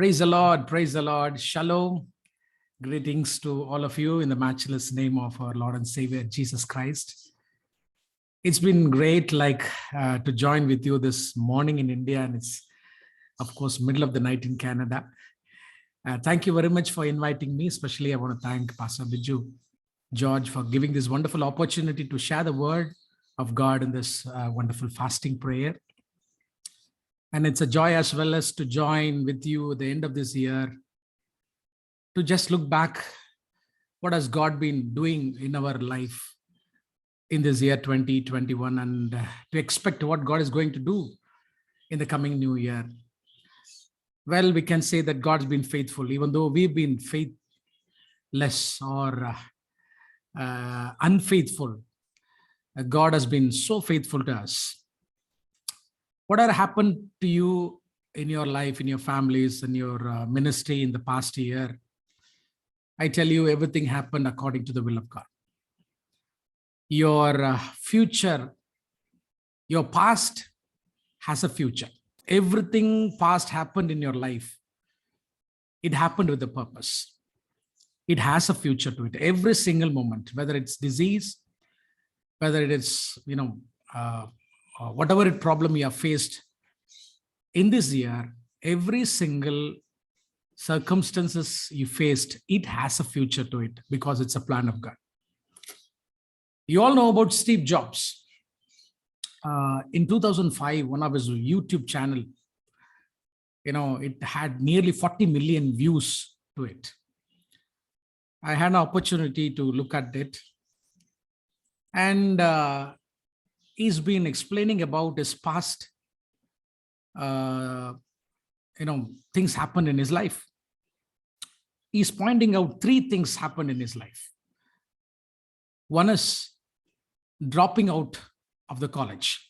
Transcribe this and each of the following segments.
Praise the Lord, praise the Lord. Shalom. Greetings to all of you in the matchless name of our Lord and Savior, Jesus Christ. It's been great to join with you this morning in India, and it's, of course, middle of the night in Canada. Thank you very much for inviting me. Especially, I want to thank Pastor Biju George for giving this wonderful opportunity to share the word of God in this wonderful fasting prayer. And it's a joy as well as to join with you at the end of this year to just look back, what has God been doing in our life in this year 2021, and to expect what God is going to do in the coming new year. Well, we can say that God's been faithful, even though we've been faithless or unfaithful. God has been so faithful to us. Whatever happened to you in your life, in your families, in your ministry in the past year, I tell you, everything happened according to the will of God. Your future, your past has a future. Everything past happened in your life. It happened with a purpose. It has a future to it. Every single moment, whether it's disease, whether it is, whatever problem you have faced in this year, every single circumstances you faced, it has a future to it because it's a plan of God. You all know about Steve Jobs. In 2005, one of his YouTube channel, it had nearly 40 million views to it. I had an opportunity to look at it, and he's been explaining about his past, things happened in his life. He's pointing out 3 things happened in his life. One is dropping out of the college.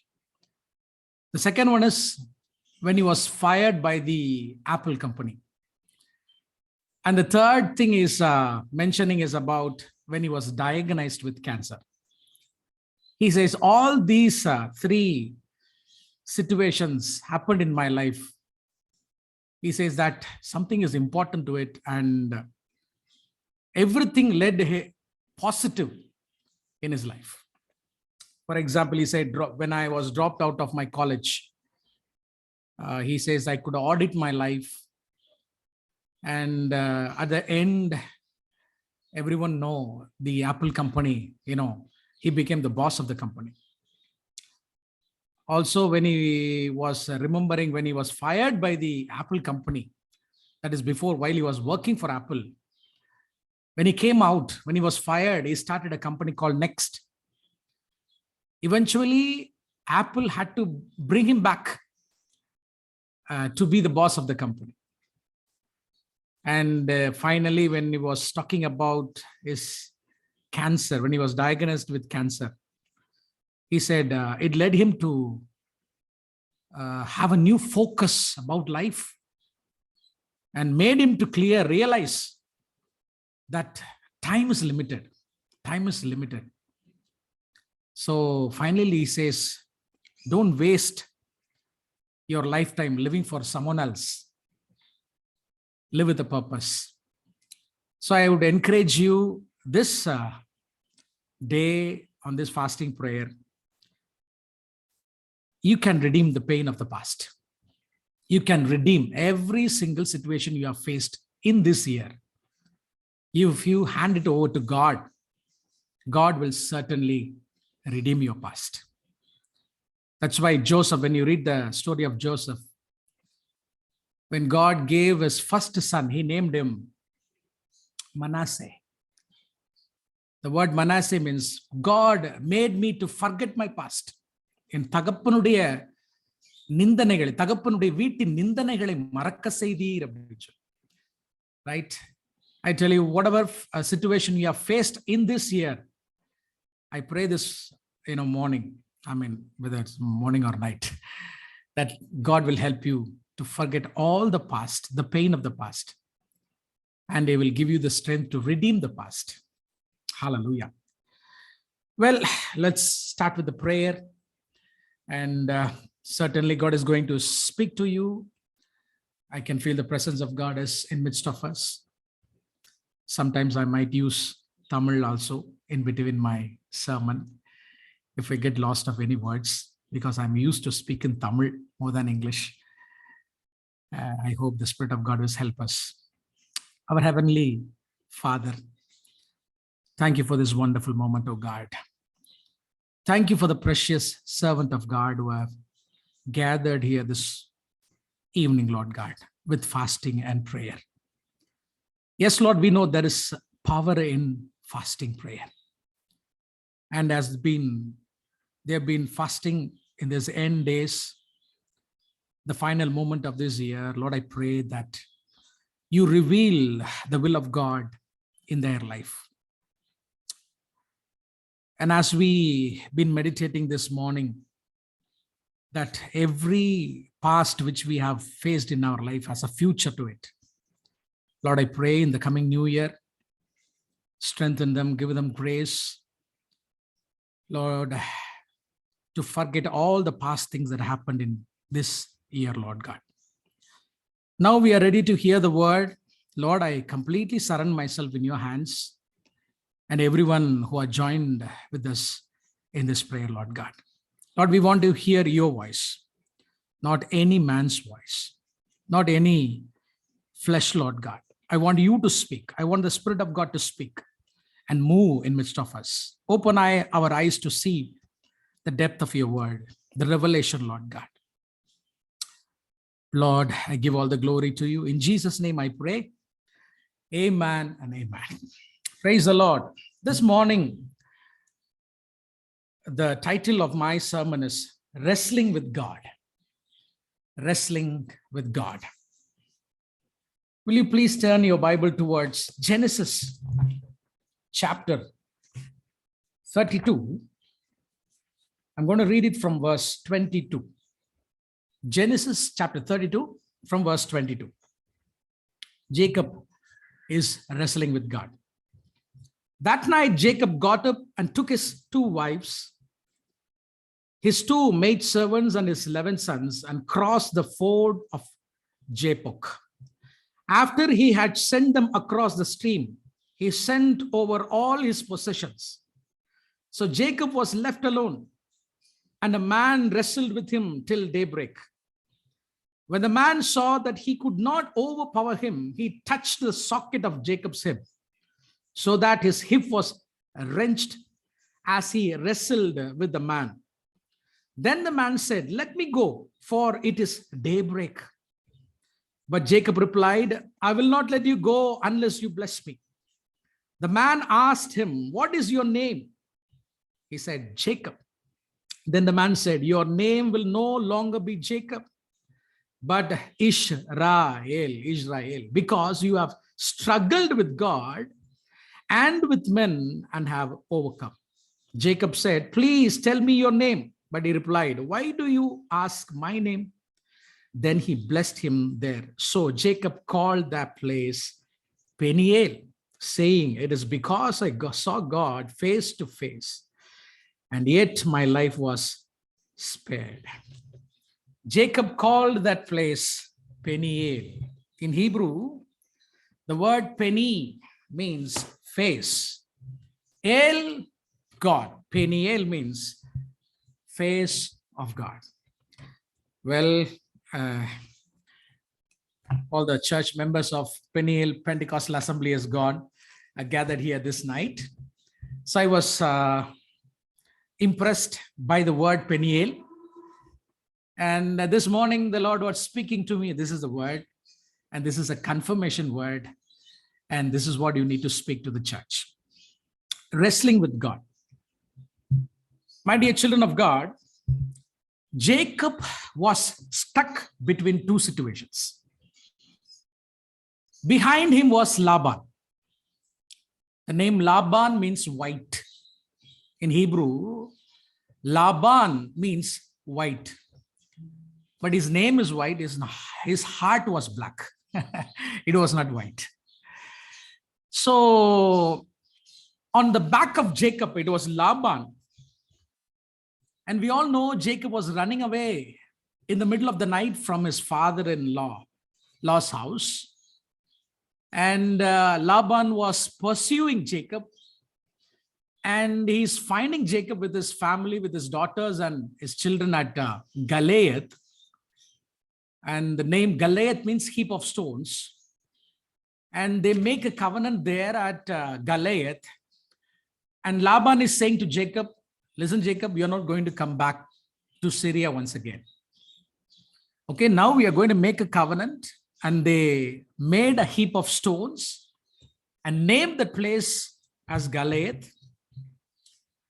The second one is when he was fired by the Apple company. And the third thing is mentioning is about when he was diagnosed with cancer. He says, all these 3 situations happened in my life. He says that something is important to it, and everything led positive in his life. For example, he said, when I was dropped out of my college, he says I could audit my life. And at the end, everyone know the Apple company, he became the boss of the company. Also, when he was remembering when he was fired by the Apple company, that is before, while he was working for Apple, when he came out, when he was fired, he started a company called Next. Eventually, Apple had to bring him back to be the boss of the company. And finally, when he was talking about his cancer, when he was diagnosed with cancer, he said it led him to have a new focus about life and made him to realize that time is limited. Time is limited. So finally, he says, don't waste your lifetime living for someone else. Live with a purpose. So I would encourage you this day on this fasting prayer, you can redeem the pain of the past. You can redeem every single situation you have faced in this year. If you hand it over to God, God will certainly redeem your past. That's why Joseph, when you read the story of Joseph, when God gave his first son, he named him Manasseh. The word Manasseh means God made me to forget my past. In தகப்பனுடைய நிந்தனைகளை, தகப்பனுடைய வீட்டின் நிந்தனைகளை மறக்க செய்தீர் அப்படின்னு சொல்லி. Right? I tell you, whatever situation you have faced in this year, I pray this, morning, whether it's morning or night, that God will help you to forget all the past, the pain of the past, and He will give you the strength to redeem the past. Hallelujah. Well, let's start with the prayer. And certainly God is going to speak to you I can feel the presence of God is in midst of us. Sometimes I might use Tamil also in between my sermon if I get lost of any words, because I'm used to speak in Tamil more than English. I hope the Spirit of God will help us. Our Heavenly Father, thank you for this wonderful moment, oh God. Thank you for the precious servant of God who have gathered here this evening, Lord God, with fasting and prayer. Yes, Lord, we know there is power in fasting prayer. And they've been fasting in these end days, the final moment of this year. Lord, I pray that you reveal the will of God in their life. And as we been meditating this morning, that every past which we have faced in our life has a future to it. Lord, I pray in the coming new year, strengthen them, give them grace, Lord, to forget all the past things that happened in this year, Lord God. Now we are ready to hear the word. Lord, I completely surrender myself in your hands and everyone who are joined with us in this prayer, Lord God. Lord, we want to hear your voice, not any man's voice, not any flesh, Lord God. I want you to speak. I want the Spirit of God to speak and move in midst of us. Open our eyes to see the depth of your word, the revelation, Lord God. Lord, I give all the glory to you. In Jesus' name I pray. Amen and amen. Praise the Lord. This morning, the title of my sermon is Wrestling with God. Wrestling with God. Will you please turn your Bible towards Genesis chapter 32. I'm going to read it from verse 22. Genesis chapter 32 from verse 22. Jacob is wrestling with God. That night, Jacob got up and took his 2 wives, his 2 maidservants, and his 11 sons, and crossed the ford of Jabbok. After he had sent them across the stream, he sent over all his possessions. So Jacob was left alone, and a man wrestled with him till daybreak. When the man saw that he could not overpower him, he touched the socket of Jacob's hip, so that his hip was wrenched as he wrestled with the man. Then the man said, "Let me go, for it is daybreak." But Jacob replied, "I will not let you go unless you bless me." The man asked him, "What is your name?" He said, "Jacob." Then the man said, "Your name will no longer be Jacob, but Israel, because you have struggled with God and with men and have overcome." Jacob said, "Please tell me your name." But he replied, "Why do you ask my name?" Then he blessed him there. So Jacob called that place Peniel, saying, "It is because I saw God face to face, and yet my life was spared." Jacob called that place Peniel. In Hebrew, the word Peni means face. El, God. Peniel means face of God. Well, all the church members of Peniel Pentecostal Assembly has gone, gathered here this night. So I was impressed by the word Peniel. And this morning, the Lord was speaking to me. This is the word, and this is a confirmation word. And this is what you need to speak to the church. Wrestling with God. My dear children of God, Jacob was stuck between 2 situations. Behind him was Laban. The name Laban means white. In Hebrew, Laban means white. But his name is white. His heart was black. It was not white. So on the back of Jacob, it was Laban. And we all know Jacob was running away in the middle of the night from his father-in-law. Law's house. And Laban was pursuing Jacob. And he's finding Jacob with his family, with his daughters and his children at Galeath. And the name Galeath means heap of stones. And they make a covenant there at Galeath. And Laban is saying to Jacob, listen, Jacob, you're not going to come back to Syria once again. Okay, now we are going to make a covenant. And they made a heap of stones and named the place as Galeath.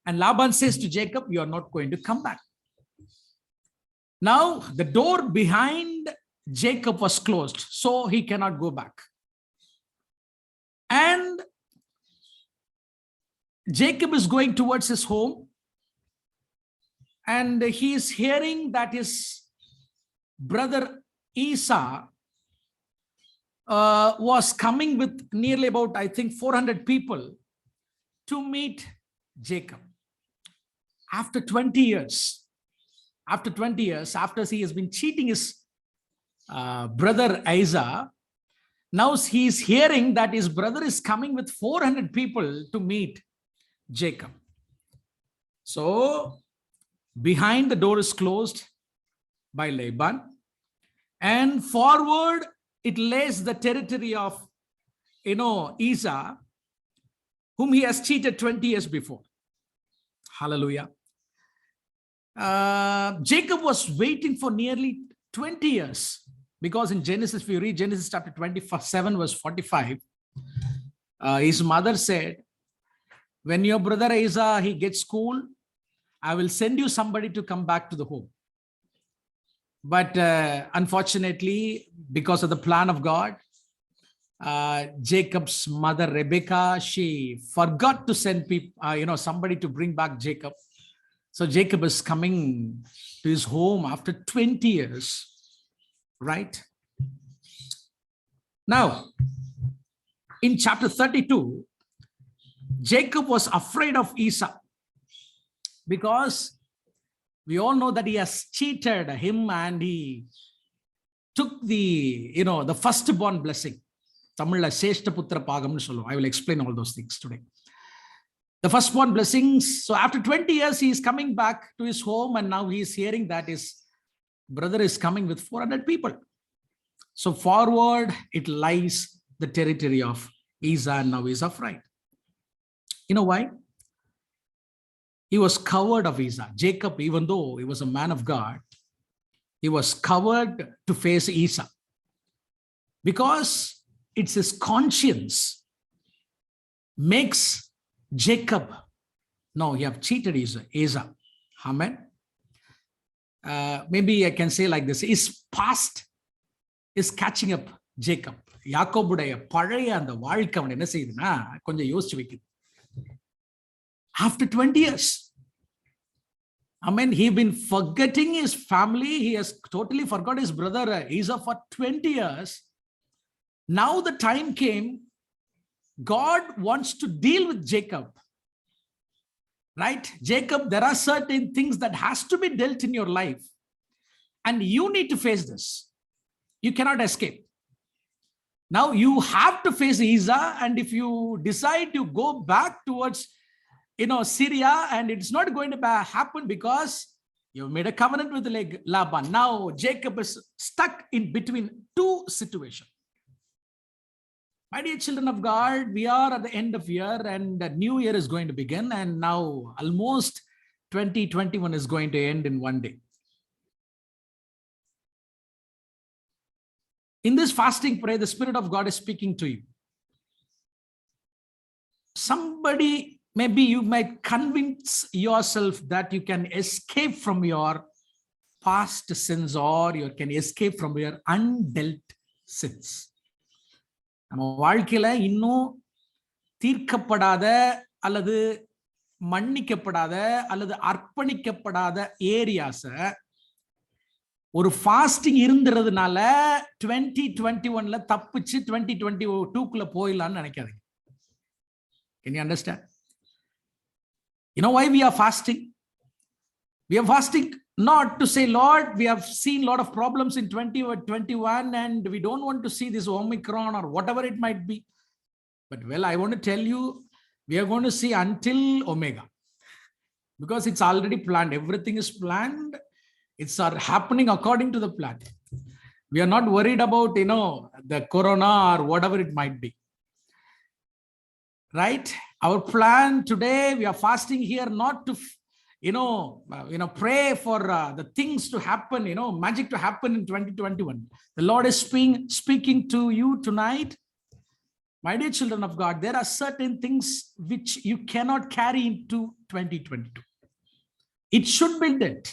And Laban says to Jacob, you are not going to come back. Now the door behind Jacob was closed, so he cannot go back. And Jacob is going towards his home. And he is hearing that his brother Esau was coming with nearly about, I think, 400 people to meet Jacob. After 20 years, after he has been cheating his brother Esau, now he is hearing that his brother is coming with 400 people to meet Jacob. So behind the door is closed by Laban, and forward it lays the territory of, Esau, whom he has cheated 20 years before. Hallelujah. Jacob was waiting for nearly 20 years, because in Genesis, if you read Genesis chapter 27, verse 45, his mother said, when your brother Esau, he gets school, I will send you somebody to come back to the home. But unfortunately, because of the plan of God, Jacob's mother Rebecca, she forgot to send people, somebody to bring back Jacob. So Jacob is coming to his home after 20 years, right? Now, in chapter 32, Jacob was afraid of Esau, because we all know that he has cheated him and he took the firstborn blessing. Tamilla Seshtaputra Pagamnu sollu. I will explain all those things today. The firstborn blessings. So after 20 years, he is coming back to his home, and now he is hearing that his brother is coming with 400 people. So forward, it lies the territory of Esau, and now he is afraid. You know why? He was covered of Esau. Jacob, even though he was a man of God, he was covered to face Esau, because it's his conscience makes Jacob, no, you have cheated Esau. Amen. Maybe I can say like this, his past is catching up Jacob. யாக்கோபுடைய பழைய அந்த வாழ்க்கை அவன் என்ன செய்யுதுன்னா கொஞ்சம் யோசிச்சு வைக்குது. After 20 years, he's been forgetting his family. He has totally forgot his brother Esau for 20 years. Now the time came, God wants to deal with Jacob. Right? Jacob, there are certain things that has to be dealt in your life, and you need to face this. You cannot escape. Now you have to face Esau, and if you decide to go back towards Syria, and it's not going to happen because you've made a covenant with Laban. Now Jacob is stuck in between two situations. My dear children of God, we are at the end of year, and the new year is going to begin, and now almost 2021 is going to end in one day. In this fasting prayer, the Spirit of God is speaking to you. Somebody, maybe you might convince yourself that you can escape from your past sins, or you can escape from your undealt sins. நம்ம வாழ்க்கையில இன்னும் தீர்க்கப்படாத அல்லது மன்னிக்கப்படாத அல்லது அர்ப்பணிக்கப்படாத ஏரியாஸ ஒரு fasting இருந்ததுனால 2021ல தப்பிச்சு 2022க்குள்ள போயிடலாம்னு நினைக்காதீங்க. Can you understand? You know why we are fasting? We are fasting Not to say, Lord, we have seen a lot of problems in 2021 and we don't want to see this Omicron or whatever it might be. But well, I want to tell you, we are going to see until Omega. Because it's already planned. Everything is planned. It's happening according to the plan. We are not worried about, the corona or whatever it might be. Right? Our plan today, we are fasting here not to, pray for the things to happen, magic to happen in 2021. The Lord is speaking to you tonight. My dear children of God, there are certain things which you cannot carry into 2022. It should be dead.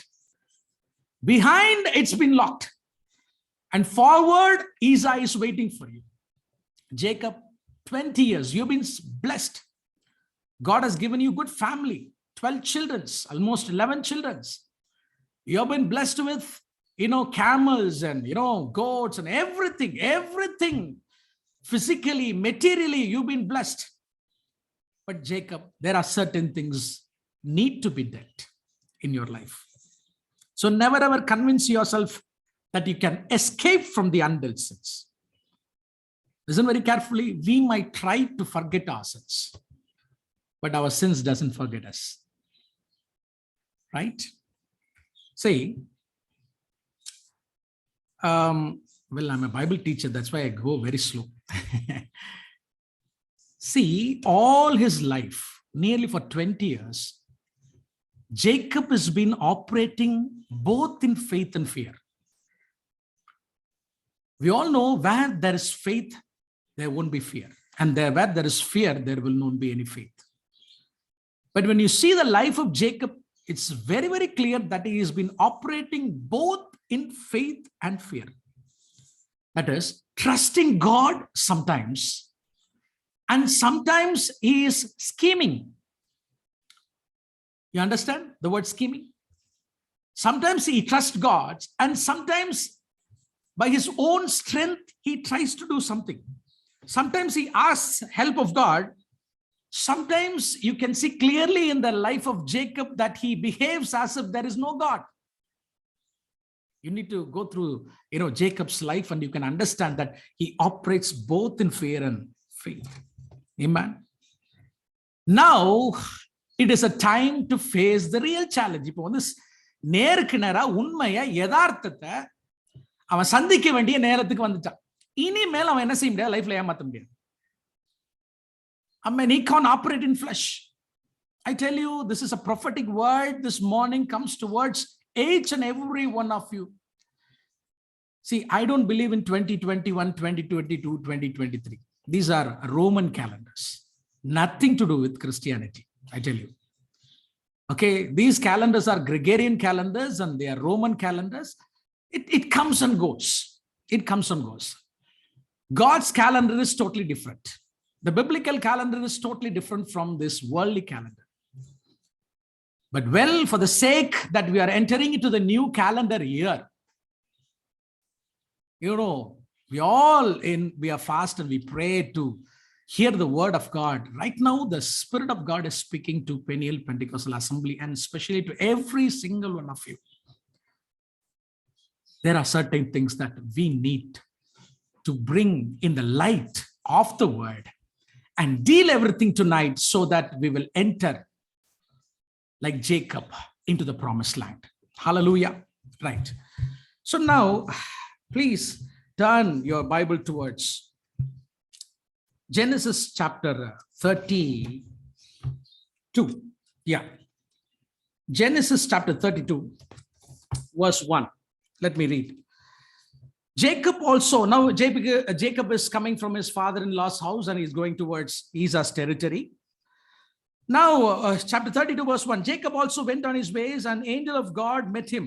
Behind, it's been locked. And forward, Esau is waiting for you. Jacob, 20 years, you've been blessed. God has given you good family, 12 children, almost 11 children. You have been blessed with, camels and, goats and everything. Physically, materially, you've been blessed. But Jacob, there are certain things need to be dealt in your life. So never ever convince yourself that you can escape from the undealt sins. Listen very carefully. We might try to forget our sins, but our sins doesn't forget us. Right? See, well, I'm a Bible teacher. That's why I go very slow. See, all his life, nearly for 20 years, Jacob has been operating both in faith and fear. We all know where there is faith, there won't be fear. And where there is fear, there will not be any faith. But when you see the life of Jacob, it's very, very clear that he has been operating both in faith and fear. That is, trusting God sometimes, and sometimes he is scheming. You understand the word scheming? Sometimes he trusts God, and sometimes by his own strength, he tries to do something. Sometimes he asks help of God. Sometimes you can see clearly in the life of Jacob that he behaves as if there is no God. You need to go through, Jacob's life, and you can understand that he operates both in fear and faith. Amen. Now, it is a time to face the real challenge. இப்போ வந்து நேருக்கு நேரா உண்மையை யதார்த்தத்தை அவன் சந்திக்க வேண்டிய நேரத்துக்கு வந்துட்டான். இனிமேல் அவன் என்ன செய்ய முடியாது, லைஃப்ல ஏமாத்த முடியாது. I mean, he can't operate in flesh. I tell you, this is a prophetic word this morning comes towards each and every one of you. See, I don't believe in 2021, 2022, 2023. These are Roman calendars. Nothing to do with Christianity, I tell you. Okay, these calendars are Gregorian calendars and they are Roman calendars. It comes and goes. It comes and goes. God's calendar is totally different. The biblical calendar is totally different from this worldly calendar. But well, for the sake that we are entering into the new calendar year, we are fast and we pray to hear the word of God. Right now, the Spirit of God is speaking to Peniel Pentecostal Assembly and especially to every single one of you. There are certain things that we need to bring in the light of the word and deal everything tonight so that we will enter like Jacob into the promised land. Hallelujah. Right. So now, please turn your Bible towards Genesis chapter 32. Yeah. Genesis chapter 32, verse 1. Let me read. Jacob also, now Jacob is coming from his father-in-law's house and he's going towards Esau's territory. Now, chapter 32, verse 1. Jacob also went on his ways, and an angel of God met him.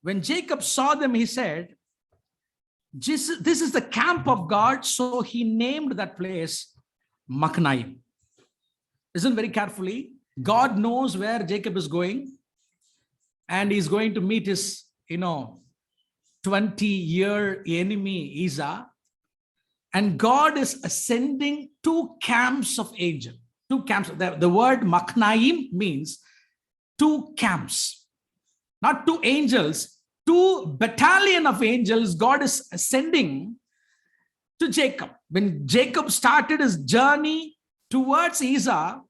When Jacob saw them, he said, this is the camp of God. So he named that place Machnaim. Listen very carefully. God knows where Jacob is going, and he's going to meet his, 20-year enemy Esau. And God is sending two camps of angels. Two camps. The word Machnaim means two camps. not 2 angels, 2 battalion of angels God is sending to Jacob. When Jacob started his journey towards Esau,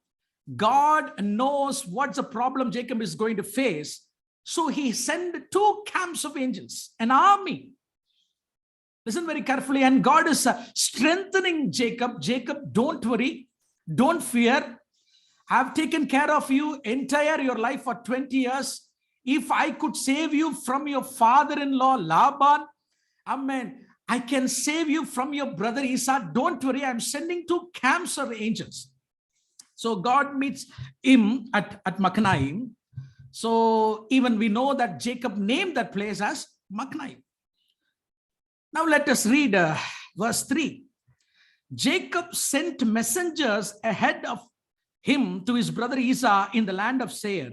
God knows what's the problem Jacob is going to face. So he sent 2 camps of angels, an army. Listen very carefully. And God is strengthening Jacob. Jacob, don't worry. Don't fear. I've taken care of you entire your life for 20 years. If I could save you from your father-in-law, Laban, amen, I can save you from your brother Esau. Don't worry. I'm sending 2 camps of angels. So God meets him at Machanaim. So even we know that Jacob named that place as Machanaim. Now let us read verse 3. Jacob sent messengers ahead of him to his brother Esau in the land of Seir,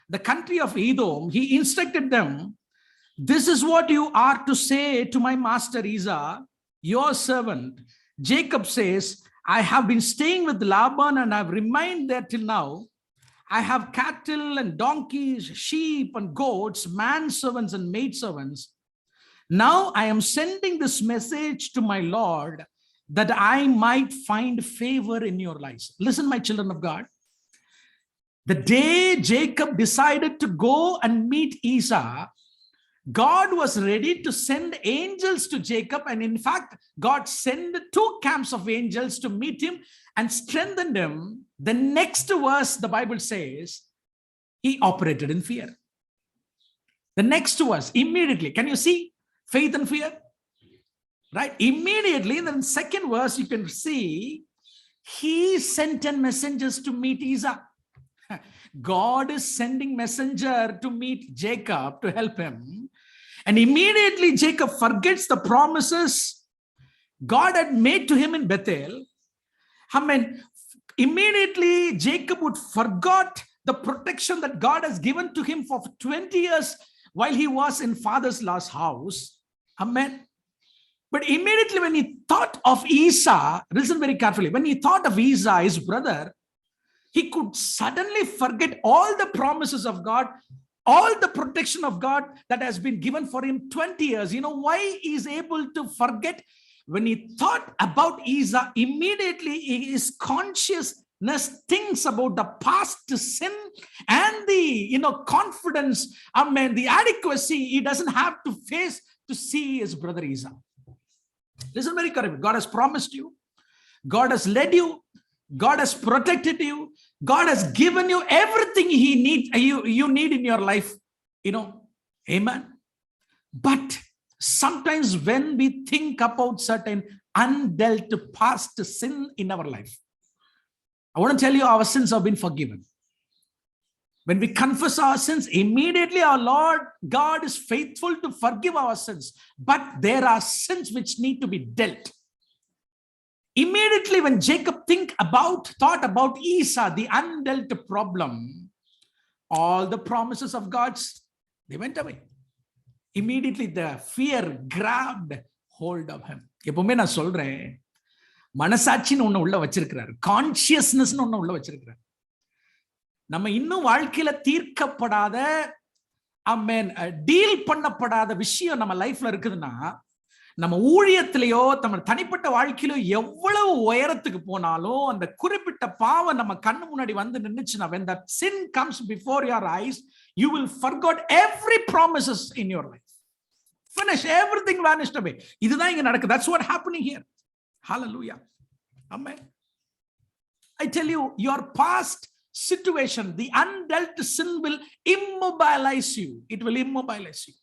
the country of Edom. He instructed them, this is what you are to say to my master Esau, your servant. Jacob says, I have been staying with Laban and I've remained there till now. I have cattle and donkeys, sheep and goats, manservants and maidservants. Now I am sending this message to my Lord that I might find favor in your lives. Listen, my children of God. The day Jacob decided to go and meet Esau, God was ready to send angels to Jacob. And in fact, God sent 2 camps of angels to meet him and strengthen him. The next verse, the Bible says, he operated in fear. The next verse, immediately, can you see faith and fear? Right? Immediately, then second verse, you can see, he sent 10 messengers to meet Esau. God is sending messenger to meet Jacob to help him. And immediately Jacob forgets the promises God had made to him in Bethel. Amen. Immediately Jacob would forgot the protection that God has given to him for 20 years while he was in father's last house. Amen. But immediately when he thought of Esau, listen very carefully, when he thought of Esau, his brother, he could suddenly forget all the promises of God, all the protection of God that has been given for him 20 years. You know why he is able to forget? When he thought about Esau, immediately his consciousness thinks about the past sin and the confidence, amen, the adequacy he doesn't have to face to see his brother Esau. Listen very carefully. God has promised you. God has led you. God has protected you. God has given you everything you need in your life. Amen. But sometimes when we think about certain undealt past sin in our life, I want to tell you our sins have been forgiven. When we confess our sins, immediately our Lord God is faithful to forgive our sins. But there are sins which need to be dealt. Immediately when Jacob thought about Esau, the undealt problem, all the promises of God's, they went away. Immediately the fear grabbed hold of him. எப்பவுமே நான் சொல்றேன், மனசாட்சின்னு ஒண்ணு உள்ள வச்சிருக்கிறார், கான்சியஸ்னஸ்னு ஒண்ணு உள்ள வச்சிருக்கிறார். நம்ம இன்னும் வாழ்க்கையில தீர்க்கப்படாத, டீல் பண்ணப்படாத விஷயம் நம்ம லைஃப்ல இருக்குதுன்னா, நம்ம ஊழியத்திலேயோ நம்ம தனிப்பட்ட வாழ்க்கையிலோ எவ்வளவு உயரத்துக்கு போனாலும் அந்த குறிப்பிட்ட பாவம் நம்ம கண்ணு முன்னாடி வந்து நின்னுச்சுன்னா, when that sin comes before your eyes, you will forget every promises in your life. Finish, everything vanished away. இதுதான் இங்க நடக்குது. That's what happening here. Hallelujah. Amen. I tell you, your past situation, the undealt sin will immobilize you. It will immobilize you.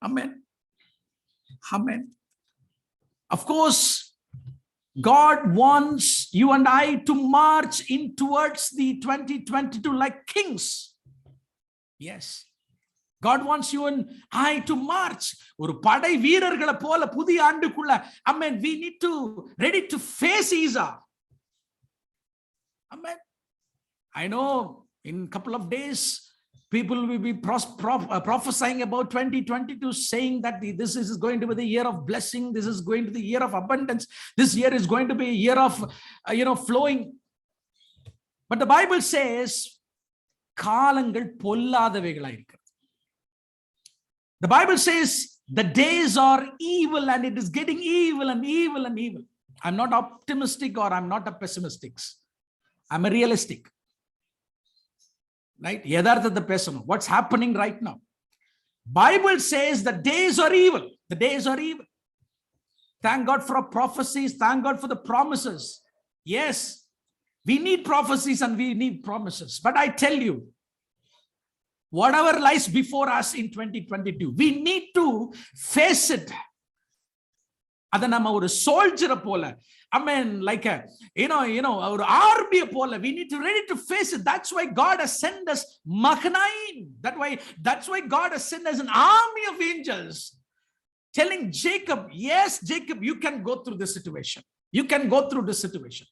Amen. Amen. Of course, God wants you and I to march in towards the 2022 like kings. Yes. God wants you and I to march. ஒரு படை வீரர்களை போல புதிய ஆண்டுக்குள்ள, amen, we need to ready to face Esau. Amen. I know in a couple of days, people will be prophesying about 2022, saying that this is going to be the year of blessing. This is going to be the year of abundance. This year is going to be a year of, flowing. But the Bible says, காலங்கள் பொல்லாதவைகளா இருக்கிறது. The Bible says the days are evil and it is getting evil and evil and evil. I'm not optimistic or I'm not a pessimistic. I'm a realistic. Right? What's happening right now? Bible says the days are evil. The days are evil. Thank God for prophecies. Thank God for the promises. Yes, we need prophecies and we need promises. But I tell you, whatever lies before us in 2022, we need to face it. Adha nama oru soldier pola, like a our army pola, we need to ready to face it. That's why God has sent us Machanaim. That's why God has sent us an army of angels, telling Jacob, yes, Jacob, you can go through this situation. You can go through this situation.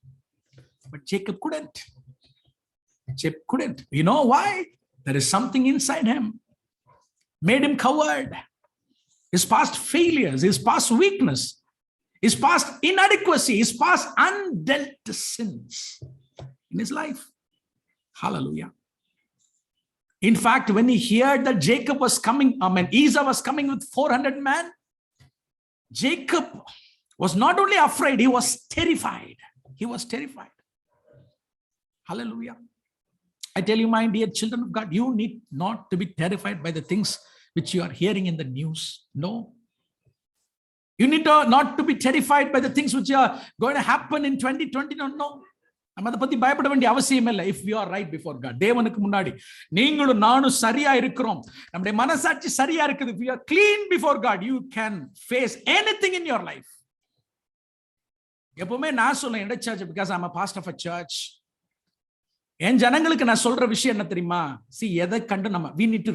But Jacob couldn't. Jacob couldn't. You know why? There is something inside him. Made him coward. His past failures, his past weakness, his past inadequacy, his past undealt sins in his life. Hallelujah. In fact, when he heard that Jacob was coming, Esau was coming with 400 men, Jacob was not only afraid, he was terrified. He was terrified. Hallelujah. I tell you, my dear children of God, you need not to be terrified by the things which you are hearing in the news. No. You need not to be terrified by the things which are going to happen in 2020. No. If we are right before God, if we are clean before God, you can face anything in your life. Because I'm a pastor of a church. என் ஜனங்களுக்கு நான் சொல்ற விஷயம் என்ன தெரியுமா? See, எதை கண்டு we need to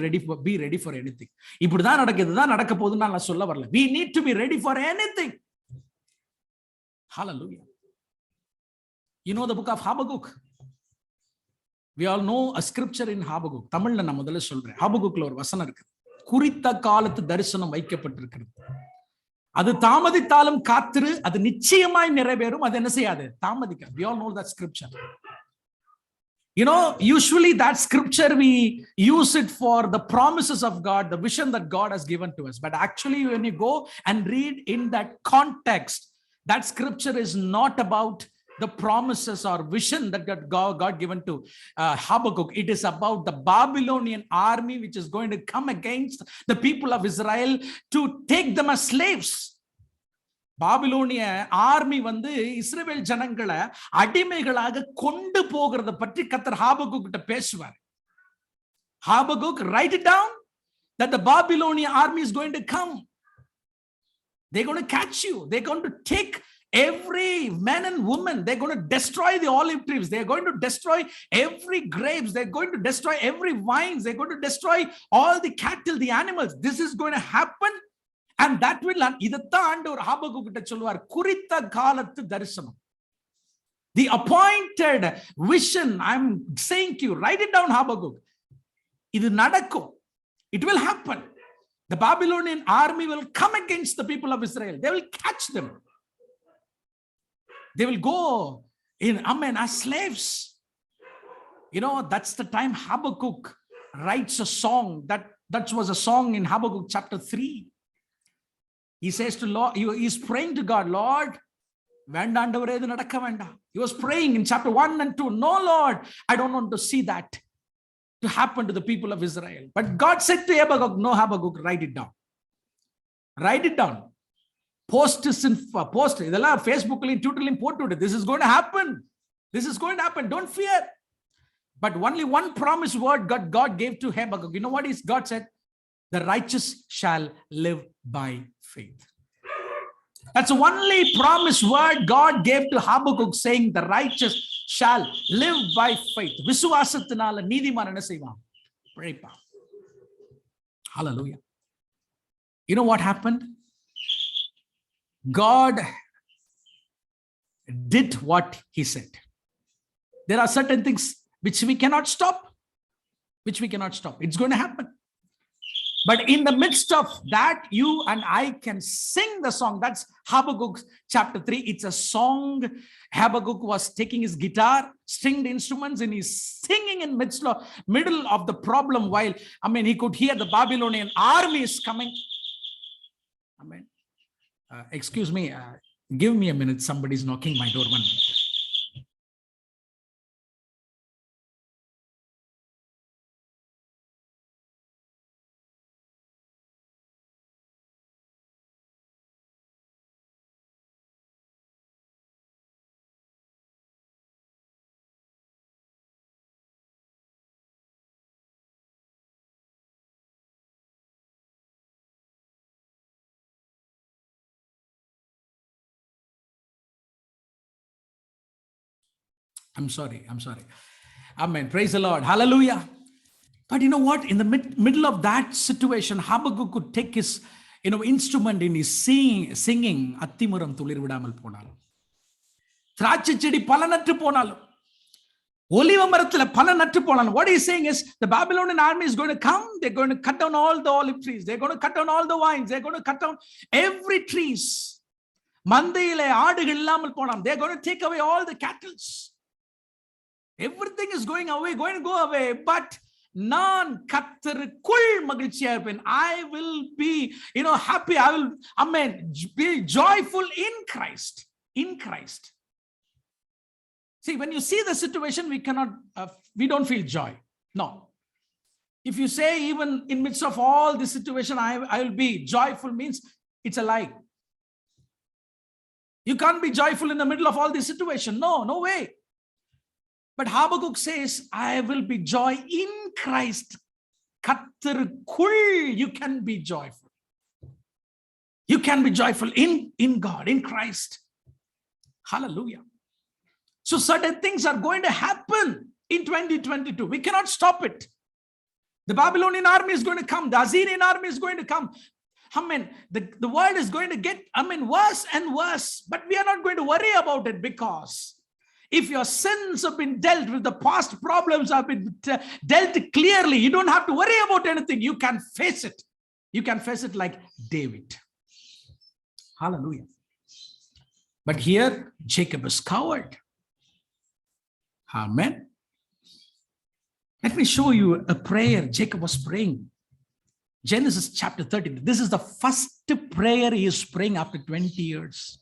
be ready for anything. இப்படிதான் நடக்குது, இதுதான் நடக்க போகுதுன்னு நான் சொல்ல வரல. We need to be ready for anything. Hallelujah. You know the book of Habakkuk. We all know a scripture in Habakkuk. தமிழ்ல நான் முதல்ல சொல்றேன். Habakkukல ஒரு வசனம் இருக்கு. குறித்த காலத்து தரிசனம் வைக்கப்பட்டிருக்கிறது. அது தாமதித்தாலும் காத்திரு, அது நிச்சயமாய் நிறைவேறும். அது என்ன செய்யாது? தாமதிக்காது. We all know that scripture. You know, usually that scripture we use it for the promises of God, the vision that God has given to us. But actually, when you go and read in that context, that scripture is not about the promises or vision that God given to Habakkuk. It is about the Babylonian army which is going to come against the people of Israel to take them as slaves. பாபிலோனிய army இஸ்ரவேல் ஜனங்களை அடிமைகளாக கொண்டு போகிறத பற்றி கர்த்தர் ஹாபக்குக் கிட்ட பேசுவார். Habakkuk, write it down that the Babylonian army is going to come. They're going to catch you. They're going to take every man and woman. They're going to destroy the olive trees. They're going to destroy every grapes. They're going to destroy every vines. They're going to destroy all the cattle, the animals. This is going to happen. And that will the appointed vision. I'm saying to you, write it down, Habakkuk. It will happen. The Babylonian army will come against the people of Israel. They will catch them. They will go in as slaves. You know, that's the time Habakkuk writes a song. That was a song in Habakkuk chapter 3. He says to Lord, he is praying to God, Lord, he was praying in chapter 1 and 2. No, Lord, I don't want to see that to happen to the people of Israel. But God said to Habakkuk, no, Habakkuk, write it down. Write it down. Post this in post. Facebook, Twitter, this is going to happen. This is going to happen. Don't fear. But only one promise word God gave to Habakkuk. You know what God said? The righteous shall live by faith. That's the only promise word God gave to Habakkuk, saying the righteous shall live by faith. Visuvasathinaala needimaan enna seivan? Praypa. Hallelujah. You know what happened? God did what he said. There are certain things which we cannot stop. It's going to happen. But in the midst of that, you and I can sing the song. That's Habakkuk chapter 3. It's a song. Habakkuk was taking his guitar, stringed instruments, and he's singing in middle of the problem while, he could hear the Babylonian armies coming. Excuse me, give me a minute. Somebody's knocking my door. 1 minute. I'm sorry. Amen. Praise the Lord. Hallelujah. But you know what? In the middle of that situation, Habakkuk could take his instrument in his singing. Attimuram tulir vidamal ponal. Thrachi chedi palanattu ponal. Oliva marathila palanattu ponal. What he's saying is the Babylonian army is going to come. They're going to cut down all the olive trees. They're going to cut down all the vines. They're going to cut down every trees. Mandayile aadukal illamal ponam. They're going to take away all the cattle. Everything is going to go away. But நான் கர்த்தருக்குள் மகிழ்ச்சியா இருப்பேன். I will be, happy. I will, be joyful in Christ. In Christ. See, when you see the situation, we don't feel joy. No. If you say even in midst of all this situation, I will be joyful, means it's a lie. You can't be joyful in the middle of all this situation. No way. But Habakkuk says, I will be joy in Christ. Kattarukul, you can be joyful. You can be joyful in God, in Christ. Hallelujah. So certain things are going to happen in 2022. We cannot stop it. The Babylonian army is going to come. The Assyrian army is going to come. The world is going to get, worse and worse. But we are not going to worry about it, because if your sins have been dealt with, the past problems have been dealt clearly, you don't have to worry about anything. You can face it. You can face it like David. Hallelujah. But here, Jacob is coward. Amen. Let me show you a prayer Jacob was praying. Genesis chapter 30. This is the first prayer he is praying after 20 years.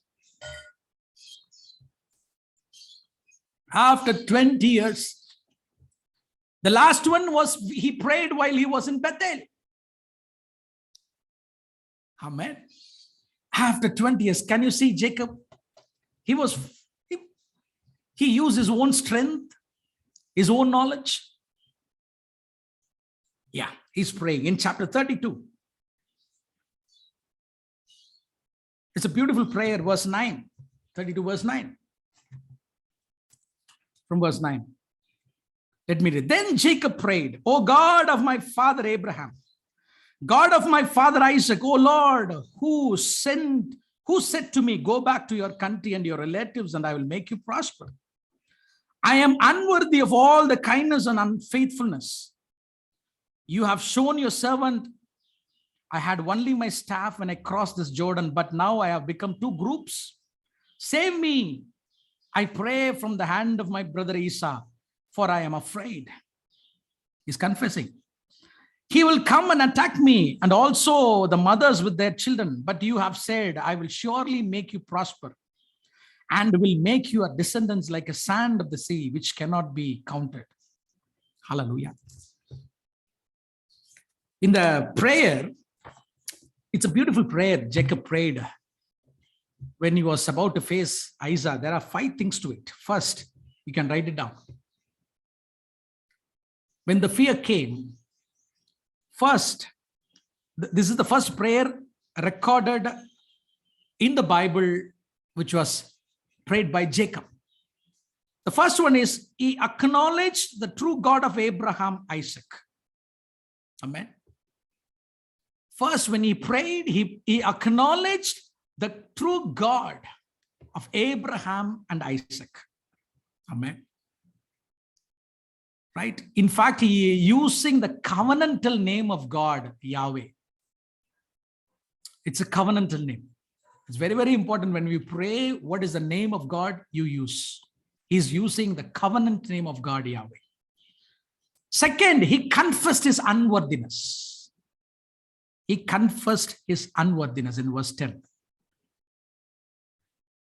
After 20 years. The last one was he prayed while he was in Bethel. Amen. After 20 years, can you see Jacob? He used his own strength, his own knowledge. Yeah, he's praying in chapter 32. It's a beautiful prayer, verse 9. 32 verse 9. From verse 9. Let me read. Then Jacob prayed, O God of my father Abraham, God of my father Isaac, O Lord, who said to me, go back to your country and your relatives, and I will make you prosper. I am unworthy of all the kindness and unfaithfulness you have shown your servant. I had only my staff when I crossed this Jordan, but now I have become two groups. Save me, I pray, from the hand of my brother Esau, for I am afraid. He's confessing. He will come and attack me, and also the mothers with their children. But you have said, I will surely make you prosper, and will make your descendants like a sand of the sea, which cannot be counted. Hallelujah. In the prayer, it's a beautiful prayer Jacob prayed when he was about to face Isaac. There are 5 things to it. First, you can write it down. When the fear came, first, this is the first prayer recorded in the Bible, which was prayed by Jacob. The first one is, he acknowledged the true God of Abraham, Isaac. Amen. First, when he prayed, he acknowledged the true God of Abraham and Isaac. Amen. Right? In fact, he using the covenantal name of God, Yahweh. It's a covenantal name. It's very, very important when we pray, what is the name of God you use? He's using the covenant name of God, Yahweh. Second, he confessed his unworthiness. He confessed his unworthiness in verse 10.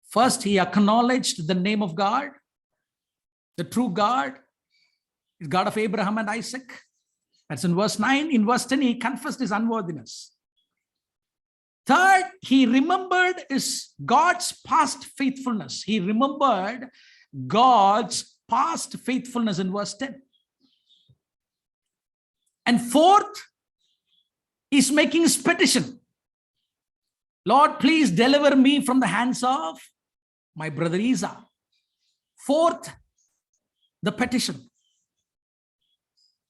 First, he acknowledged the name of God, the true God, the God of Abraham and Isaac. That's in verse 9. In verse 10, he confessed his unworthiness. Third, he remembered God's past faithfulness. He remembered God's past faithfulness in verse 10. And fourth, he's making his petition. Lord, please deliver me from the hands of my brother Esau. Fourth, the petition.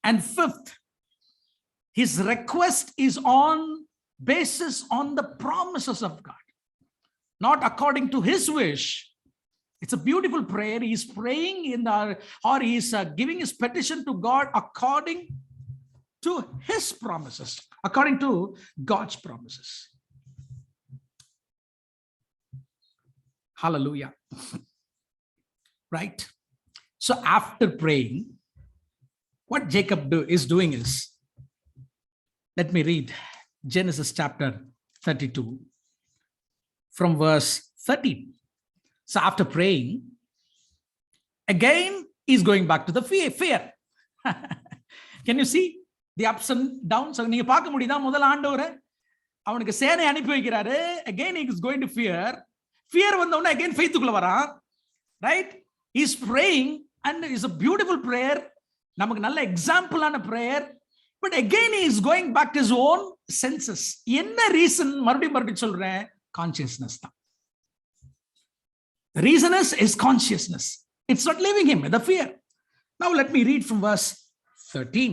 And fifth, his request is on basis on the promises of God, not according to his wish. It's a beautiful prayer. He's praying he's giving his petition to God according to his promises, according to God's promises. Hallelujah. Right? So after praying, what Jacob is doing is, let me read Genesis chapter 32 from verse 13. So after praying, again, he's going back to the fear. Can you see the ups and downs? நீங்க பார்க்க முடியுதா? முதல் ஆண்டவர் அவனுக்கு சேனை அனுப்பி வைக்கிறாரு. Again he is going to fear. Fear வந்தவுடனே again faithக்குள்ள வரான். Right? He's praying and it's a beautiful prayer. நமக்கு நல்ல எக்ஸாம்பிளான prayer. But again he is going back to his own senses. என்ன reason? மறுபடியும் சொல்றேன், consciousness தான். The reason is consciousness. It's not leaving him, the fear. Now let me read from verse 13.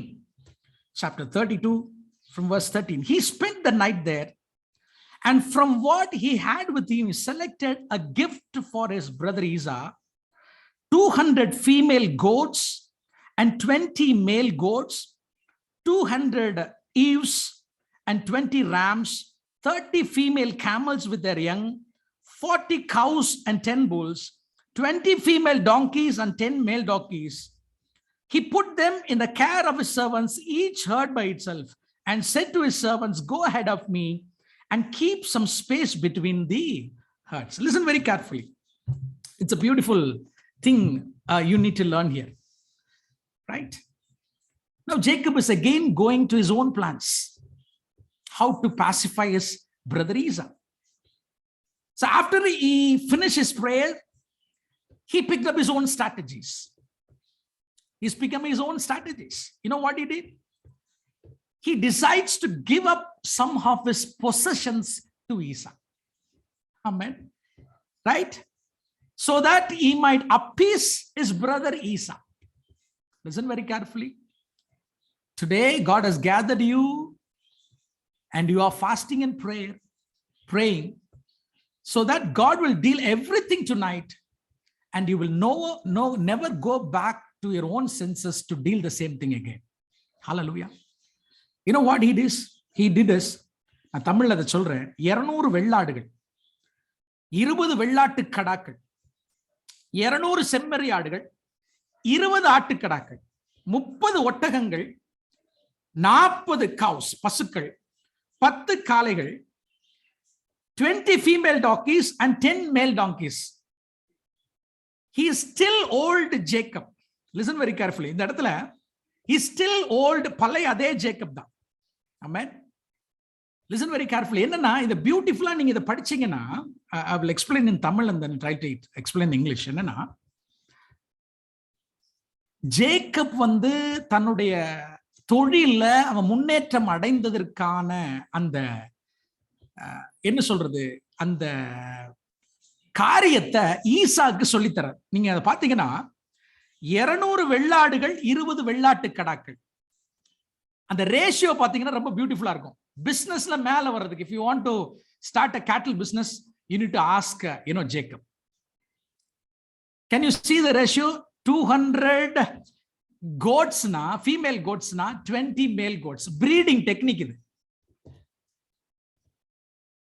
Chapter 32 from verse 13. He spent the night there, and from what he had with him, he selected a gift for his brother Esau, 200 female goats and 20 male goats, 200 ewes and 20 rams, 30 female camels with their young, 40 cows and 10 bulls, 20 female donkeys and 10 male donkeys. He put them in the care of his servants, each herd by itself, and said to his servants, go ahead of me and keep some space between the herds. Listen very carefully. It's a beautiful thing you need to learn here. Right? Now Jacob is again going to his own plans. How to pacify his brother Esau. So after he finished his prayer, he picked up his own strategies. He's become his own strategies. You know what he did? He decides to give up some of his possessions to Esau. Amen. Right? So that he might appease his brother Esau. Listen very carefully. Today, God has gathered you and you are fasting and praying, so that God will deal everything tonight and you will never go back to your own senses to deal the same thing again. Hallelujah. You know what he did is, நான் தமிழ்ல அதை சொல்றேன், 200 வெள்ளாடுகள், 20 வெள்ளாட்டு கடாக்கள், 200 செம்மறி ஆடுகள், 20 ஆட்டுக்கடாக்கள், 30 ஒட்டகங்கள், 40 cows பசுக்கள், 10 காளைகள், 20 female donkeys and 10 male donkeys. He is still old Jacob. Listen very carefully. இந்த இடத்துல he is still old, பழைய அதே ஜேக்கப் தான். Amen. Listen very carefully. என்னன்னா இது பியூட்டிஃபுல்லா நீங்க இதை படிச்சீங்கன்னா, I will explain in Tamil and then try to explain in English. என்னன்னா, ஜேக்கப் தன்னுடைய தொழில அவன் முன்னேற்றம் அடைந்ததற்கான அந்த என்ன சொல்றது, அந்த காரியத்தை ஈசாக்கு சொல்லித்தரார். நீங்க அதை பாத்தீங்கன்னா, 200 வெள்ளாடுகள், 20 வெள்ளாட்டு கடாக்கள். அந்த ரேஷியோ பாத்தீங்கன்னா ரொம்ப பியூட்டிஃபுல்லா இருக்கும். பிசினஸ்ல மேல வர்றதுக்கு, if you want to start a cattle business, you need to ask Jacob. Can you see the ratio? 200 கோட்ஸ்னா, female கோட்ஸ்னா 20 மேல் கோட்ஸ். பிரீடிங் டெக்னிக் இது.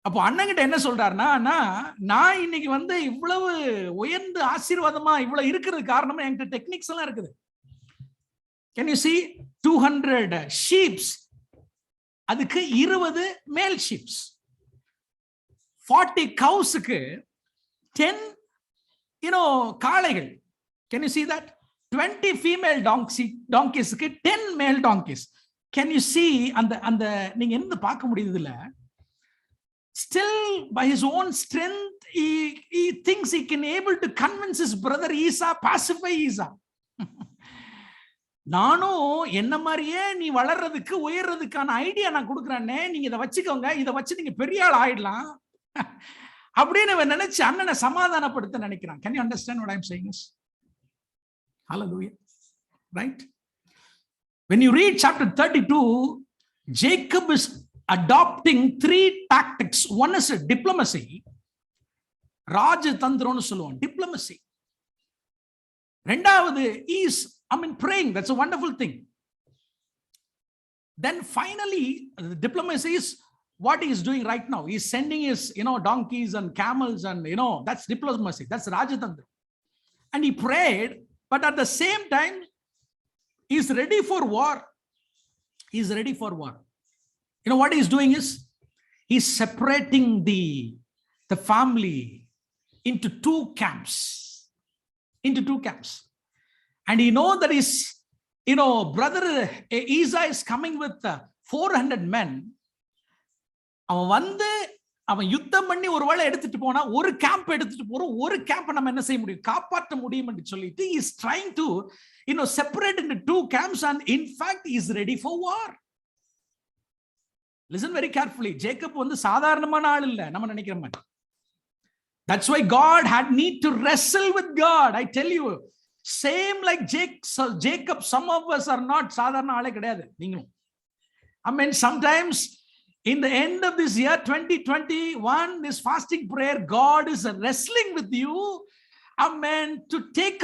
அப்போ அண்ணங்கிட்ட என்ன சொல்றாருன்னா, நான் இன்னைக்கு வந்து இவ்வளவு உயர்ந்து ஆசீர்வாதமா இவ்வளவு இருக்கிறது காரணமா என்கிட்ட டெக்னிக்ஸ் எல்லாம் இருக்குது. Can you see 200 sheeps, அதுக்கு 20 மேல் sheeps. 40 cows-க்கு 10 காளைகள். Can you see that? 20 female donkeys-க்கு 10 male donkeys. Can you see அந்த நீங்க என்ன பார்க்க முடியுது இல்ல? Still by his own strength he thinks he can able to convince his brother Esau, pacify Esau. நானும் என்ன மாதிரியே நீ வளர்றதுக்கு உயர்றதுக்கான ஐடியா நான் கொடுக்குறேன்னே, நீங்க இதை வச்சுக்கோங்க, இதை வச்சு நீங்க பெரிய ஆள் ஆயிடலாம் அப்படின்னு நினைச்சு அண்ணனை சமாதானப்படுத்த நினைக்கிறான். Can you understand what I'm saying is? Hallelujah. Right? When you read chapter 32, Jacob is adopting 3 tactics. One is diplomacy. ராஜதந்திரம்னு சொல்லுவோம், diplomacy. ரெண்டாவது is praying. That's a wonderful thing. Then finally diplomacy is what he is doing right now. He is sending his donkeys and camels and that's diplomacy. That's rajatandra. And he prayed, but at the same time he is ready for war. He is ready for war. What he is doing is he is separating the family into 2 camps. And he know that his brother Esau is coming with 400 men. அவன் யுத்தம் பண்ணி ஒருவேளை எடுத்துட்டு போனா ஒரு camp எடுத்துட்டு போறோம், ஒரு கேம்ப் நம்ம என்ன செய்ய முடியும், காப்பாற்ற முடியும் என்று சொல்லிட்டு he is trying to separate into 2 camps, and in fact he is ready for war. Listen very carefully. Jacob வந்து சாதாரணமான ஆள் இல்ல நம்ம நினைக்கிற மாதிரி. That's why God had need to wrestle with God. I tell you, same like Jacob, some of us are not சாதாரண ஆளே கிடையாது. நீங்களும் sometimes in the end of this year 2021, this fasting prayer, God is wrestling with you, to take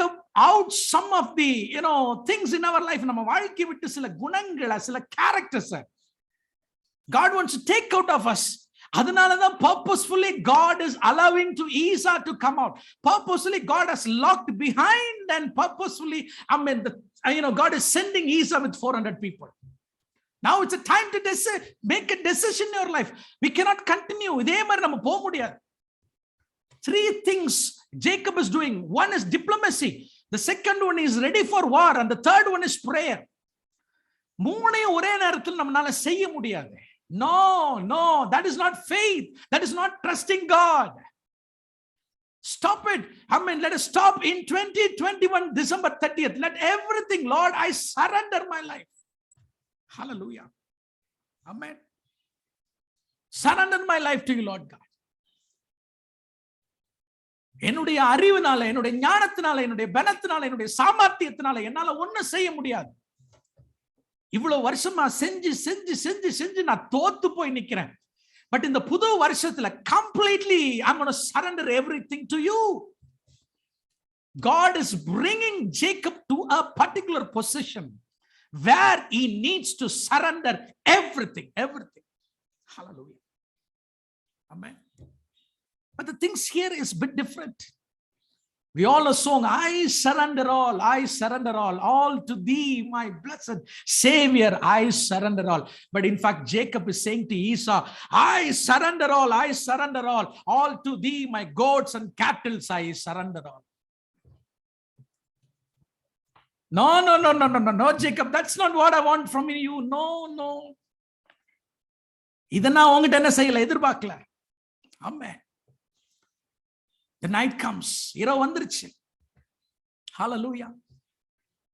out some of the things in our life. நம்ம வாழ்க்கை விட்டு சில குணங்களை, சில characters God wants to take out of us. அதனாலதான் purposefully God is allowing to Esau to come out. Purposefully God has locked behind, and purposefully God is sending Esau with 400 people. Now it's a time to make a decision in your life. We cannot continue இதே மாதிரி நம்ம போக முடியாது. 3 things Jacob is doing. One is diplomacy, the second one is ready for war, and the third one is prayer. மூணையும் ஒரே நேரத்தில் நம்மால செய்ய முடியாது. No, that is not faith. That is not trusting God. Stop it. Let us stop in 2021 December 30th. Let everything, Lord, I surrender my life. Hallelujah. Amen. Surrender my life to you, Lord God. என்னுடைய அறிவினால, என்னுடைய ஞானத்தினால, என்னுடைய பலத்தினால, என்னுடைய சாமர்த்தியத்தினால என்னால ஒண்ணும் செய்ய முடியாது. இவ்வளவு வருஷமா செஞ்சு நான் தோத்து போய் நிக்கிறேன். பட் இந்த புது வருஷத்துல completely I'm going to surrender everything to you. God is bringing Jacob to a particular position where he needs to surrender everything. Hallelujah. Amen. But the things here is a bit different. We all are song, I surrender all to thee, my blessed Savior, I surrender all. But in fact, Jacob is saying to Esau, I surrender all to thee, my goats and cattle, I surrender all. No, Jacob, that's not what I want from you. No. இத நான் உங்ககிட்ட என்ன செய்யல, எதிர்பார்க்கல. ஆமென். The night comes. இரவு வந்துருச்சு. Hallelujah.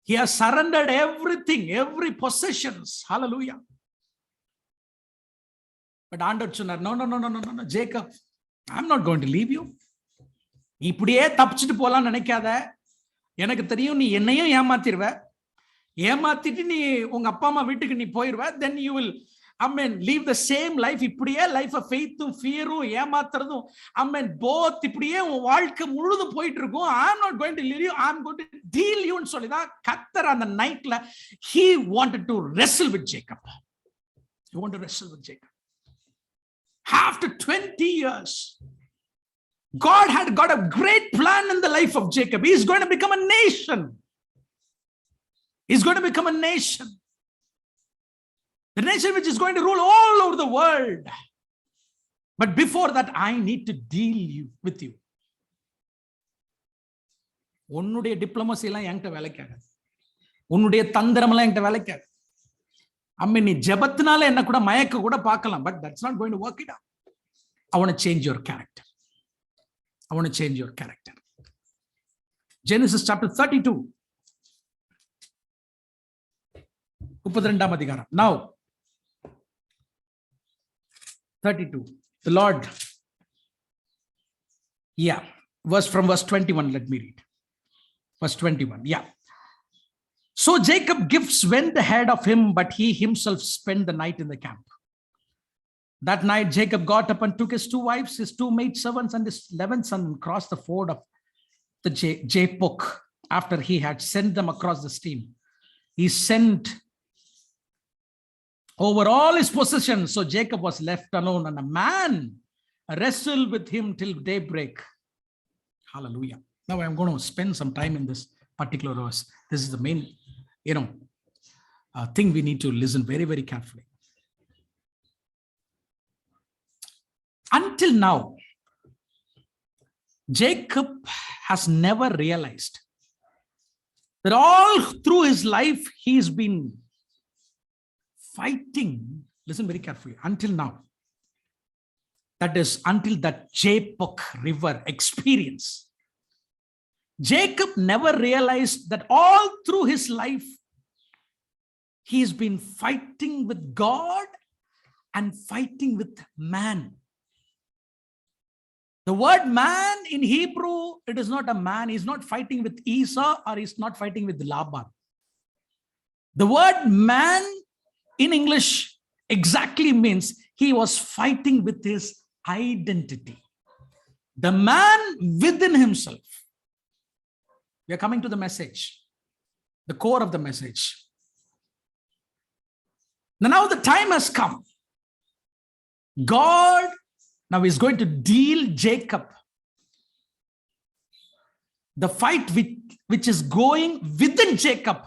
He has surrendered everything, every possessions. Hallelujah. But ஆண்டவர் சொன்னார், no, Jacob, I'm not going to leave you. இப்படியே தப்பிச்சிட்டு போலாம் நினைக்காத. எனக்கு தெரியும் நீ என்னையும் ஏமாத்திடுவ. ஏமாத்திட்டு நீ உங்க அப்பா அம்மா வீட்டுக்கு நீ போயிடுவ. Then you will live the same life. இப்படியே லைஃப் ஃபெய்த்தும் ஃபியரும் ஏமாத்துறதும் போத் இப்படியே உன் வாழ்க்கை முழுதும் போயிட்டு இருக்கும். I'm not going to leave you, I'm going to deal you ன்னு சொல்லிதான் கர்த்தர் அந்த நைட்ல he wanted to wrestle with Jacob. He wanted to wrestle with Jacob. After 20 years, God had got a great plan in the life of Jacob. He's going to become a nation. He's going to become a nation. The nation which is going to rule all over the world. But before that, I need to deal with you. உன்னுடைய diplomacy எல்லாம் என்கிட்ட வேலைக்காது. உன்னுடைய தந்திரம் எல்லாம் என்கிட்ட வேலைக்காது. நீ ஜெபத்தினால என்ன கூட மயக்க கூட பார்க்கலாம். But that's not going to work it out. I want to change your character. I want to change your character. Genesis chapter 32. 32ஆம் அதிகாரம். Now 32. The Lord, from verse 21, let me read. Verse 21, So Jacob gifts went ahead of him, but he himself spent the night in the camp. That night Jacob got up and took his 2 wives, his 2 maidservants, and his 11th son, and crossed the ford of the Jabbok. After he had sent them across the stream, he sent over all his possessions. So Jacob was left alone, and a man wrestled with him till daybreak. Hallelujah. Now I'm going to spend some time in this particular verse. This is the main, thing we need to listen very, very carefully. Until now, Jacob has never realized that all through his life he's been fighting. Listen very carefully. Until now, that is until that Jabbok river experience, Jacob never realized that all through his life he's been fighting with God and fighting with man. The word man in Hebrew, it is not a man. He's not fighting with Esau, or he's not fighting with Laban. The word man in English exactly means he was fighting with his identity. The man within himself. We are coming to the message, the core of the message. Now the time has come. God now is going to deal Jacob. The fight which is going within Jacob.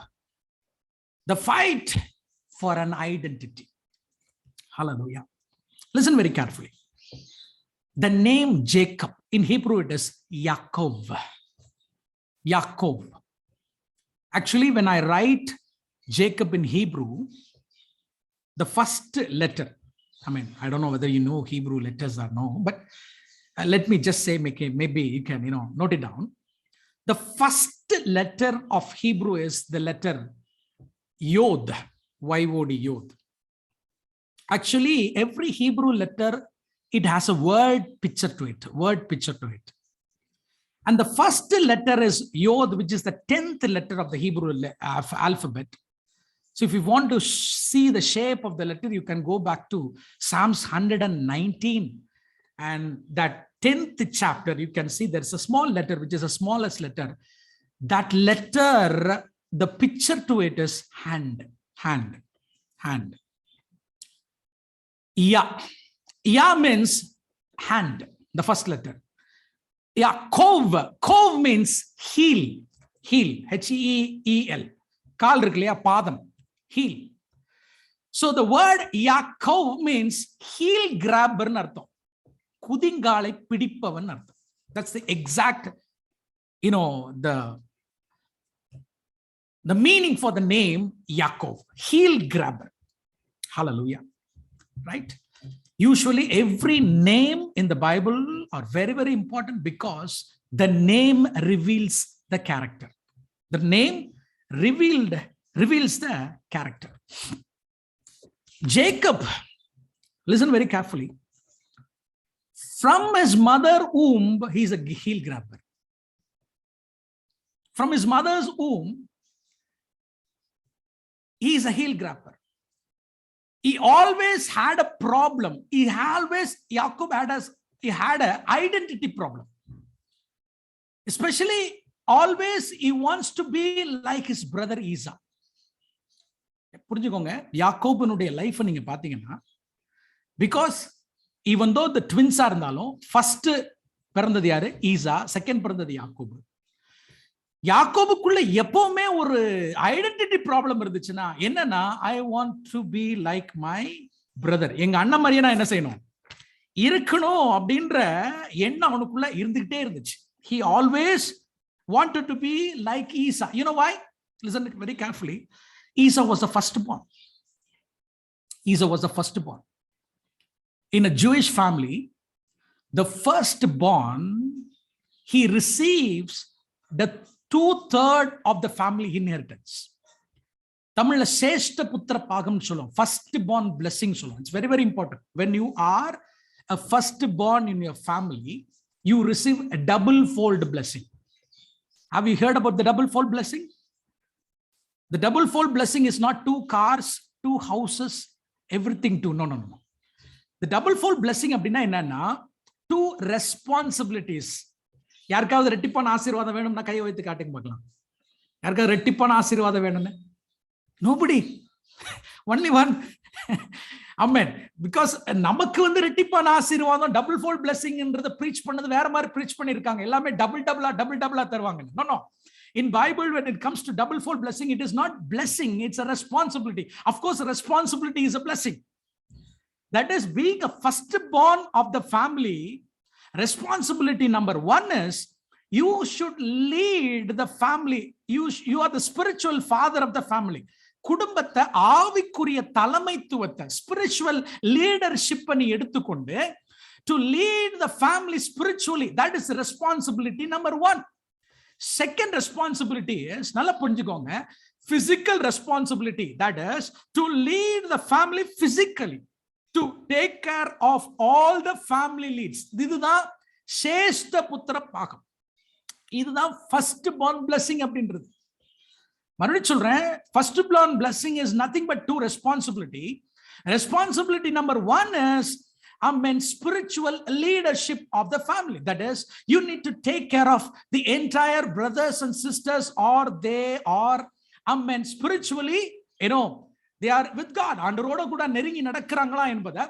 The fight for an identity. Hallelujah. Listen very carefully. The name Jacob, in Hebrew it is Yaakov. Yaakov. Actually, when I write Jacob in Hebrew, the first letter, I don't know whether you know Hebrew letters or no, but let me just say, maybe you can, note it down. The first letter of Hebrew is the letter Yod, Y-O-D, Yod. Actually, every Hebrew letter, it has a word picture to it. And the first letter is Yod, which is the 10th letter of the Hebrew alphabet. So if you want to see the shape of the letter, you can go back to Psalms 119. And that 10th chapter, you can see there's a small letter, which is the smallest letter. That letter, the picture to it is hand. Ya means hand, the first letter. Kov means heel, H-E-E-L. Kaal irukku illaya, paadam, heel. So the word Yaakov means heel grabber nu artham, kudingalai pidippavan artham. That's the exact, the meaning for the name Yaakov, heel grabber. Hallelujah. Right? Usually every name in the Bible are very, very important because the name reveals the character. The name reveals the character. Jacob, listen very carefully. From his mother womb, he is a heel grabber. From his mother's womb, he is a heel grabber. He always had a problem. Jacob had an identity problem. Especially, always he wants to be like his brother Esau. புரிஞ்சுக்கோங்க, யாக்கோபனுடைய life நீங்க பாத்தீங்கன்னா, because even though the twins are இருந்தாலும் first பிறந்தது யாரு? ஈசா. Second பிறந்தது யாக்கோபு. யாக்கோபுக்குள்ள எப்பவுமே ஒரு ஐடென்டிட்டி ப்ராப்ளம் இருந்துச்சுன்னா என்னன்னா, I want to be like my brother. எங்க அண்ணன் மாதிரியே நான் என்ன செய்யணும், இருக்கணும் அப்படின்ற எண்ணம் அவனுக்குள்ள இருந்துகிட்டே இருந்துச்சு. He always wanted to be like Esau. You know why? Listen very carefully. Esau was the firstborn. Esau was the firstborn. In a Jewish family, the firstborn, he receives the 2/3 of the family inheritance. தமிழ்ல சேஷ்ட புத்திர பாகம் சொல்லுவோம், first born blessing சொல்லுவோம். It's very very important. When you are a firstborn in your family, you receive a double fold blessing. Have you heard about the double fold blessing? The double fold blessing is not 2 cars, 2 houses, everything too. No. The double fold blessing அப்படின்னா என்னன்னா, 2 responsibilities. யாருக்காவது ரெட்டிப்பான ஆசீர்வாதம் வேணும்னா கையை வைத்து காட்டுங்க பார்க்கலாம். யாருக்காவது ரெட்டிப்பான ஆசீர்வாதம் வேணும்னு? Nobody. Only one. Amen. Because நமக்கு வந்து ரெட்டிப்பான ஆசீர்வாதம் டபுள் ஃபோல்ட் பிளெஸிங்ன்றத ப்ரீச் பண்ணது வேற மாதிரி ப்ரீச் பண்ணிருக்காங்க. எல்லாமே டபுள் தருவாங்க. No. In Bible, when it comes to double fold blessing, it is not blessing, it's a responsibility. Of course, a responsibility is a blessing. That is, being a firstborn of the family, responsibility number 1 is you should lead the family. You are the spiritual father of the family. குடும்பத்தை ஆவிக்குரிய தலைமைத்துவத்தை, spiritual leadership நீ எடுத்துக்கொண்டு to lead the family spiritually. That is responsibility number 1. Second responsibility is, நல்லா புரிஞ்சுக்கோங்க, physical responsibility. That is to lead the family physically, to take care of all the family needs. இதுதான் சேஷ்ட புத்திர பாகம். இதுதான் first born blessing அப்படின்றது. மறுபடியும் சொல்றேன், first born blessing is nothing but 2 responsibility. Responsibility number 1 is spiritual leadership of the family. That is, you need to take care of the entire brothers and sisters, or they are spiritually, they are with God. ஆண்டவரோட கூட நெருங்கி நடக்கறாங்களா என்பதை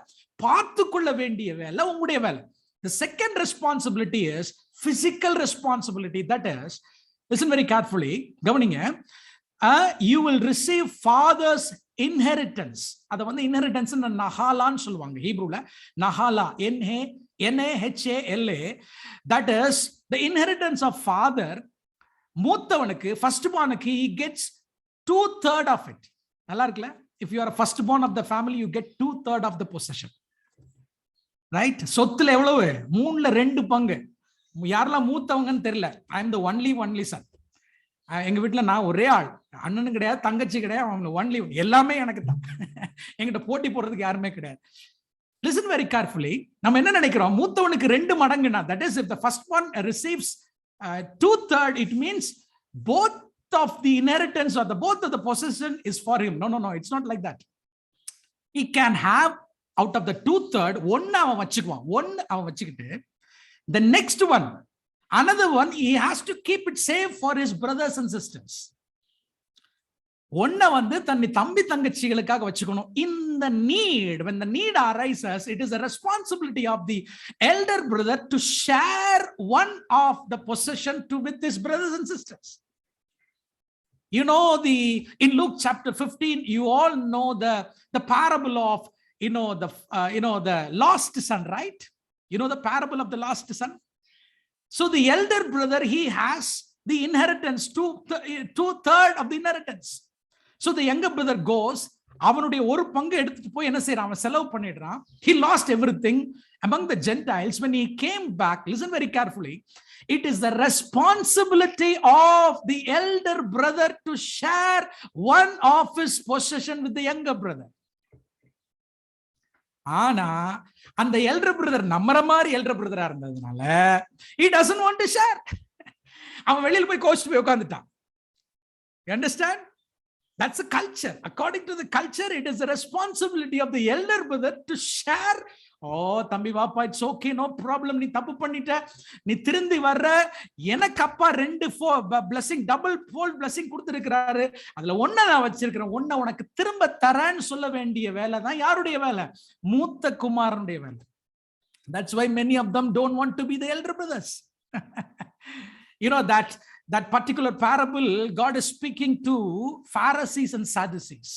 பார்த்துக்கொள்ள வேண்டிய வேலை உங்களுடைய வேலை. The second responsibility is physical responsibility. That is, listen very carefully, கவனிங்க, you will receive father's inheritance. அத வந்து inheritance நஹாலான்னு சொல்லுவாங்க ஹீப்ரூல. நஹாலா, NAHALA. That is the inheritance of father. மூத்தவனுக்கு, ஃபர்ஸ்ட் bornக்கு, he gets 2/3 of it. நல்லா இருக்குல்ல? If you are a first born of the family, you get 2/3 of the possession. Right? சொத்துல எவ்வளவு? 3ல 2 பங்கு. யாரெல்லாம் மூத்தவங்கன்னு தெரியல. I am the only son. எங்க வீட்டுல நான் ஒரே ஆள், அண்ணனும் கிடையாது, தங்கச்சி கிடையாது, அவங்க ஒன்லி, எல்லாமே எனக்கு தான். எங்கிட்ட போட்டி போடுறதுக்கு யாருமே கிடையாது. Listen very carefully. நம்ம என்ன நினைக்கிறோம், மூத்தவனுக்கு 2 மடங்குனா, that is, if the first one receives 2/3, it means both of the inheritance or both of the possession is for him. No, it's not like that. He can have out of the 2/3, 1 அவன் வச்சுக்குவான். 1 அவன் வச்சுக்கிட்டு, the next one, another one, he has to keep it safe for his brothers and sisters. ஒன்ன வந்து தன்னை தம்பி தங்கச்சிகளுக்காக வச்சுக்கணும். In the need, when the need arises, it is a responsibility of the elder brother to share one of the possession with his brothers and sisters. You know, in Luke chapter 15, you all know the parable of the lost son, right? You know the parable of the lost son. So the elder brother, he has the inheritance, 2/3 of the inheritance. So the younger brother goes, அவனுடைய ஒரு பங்கு எடுத்துட்டு போய் என்ன செய்யறான், அவன் செலவு பண்ணிடுறான். He lost everything among the Gentiles. When he came back, listen very carefully, it is the responsibility of the elder brother to share one of his possession with the younger brother. ஆனா அந்த elder brother நம்மற மாதிரி elder பிரதரா இருந்ததுனால he doesn't want to share. அவன் வெளியில போய் கோச்சிட்டு போய் உட்கார்ந்துட்டான். You understand? That's a culture. According to the culture, it is the responsibility of the elder brother to share. Oh, தம்பி வாப்பா, இட்ஸ் ஓகே, நோ ப்ராப்ளம், நீ தப்பு பண்ணிட்ட, நீ திருந்தி வர்ற, எனக்கு அப்பா 2 blessing, டபுள் ஃபோல்ட் blessing கொடுத்திருக்கிறாரு, அதுல ஒன்ன நான் வச்சிருக்கிறேன், ஒன்ன உனக்கு திரும்ப தரேன்னு சொல்ல வேண்டிய வேலை தான் யாருடைய வேலை? மூத்த குமாரனுடைய வேலை. That's why many of them don't want to be the elder brothers. You know that particular parable, God is speaking to Pharisees and Sadducees.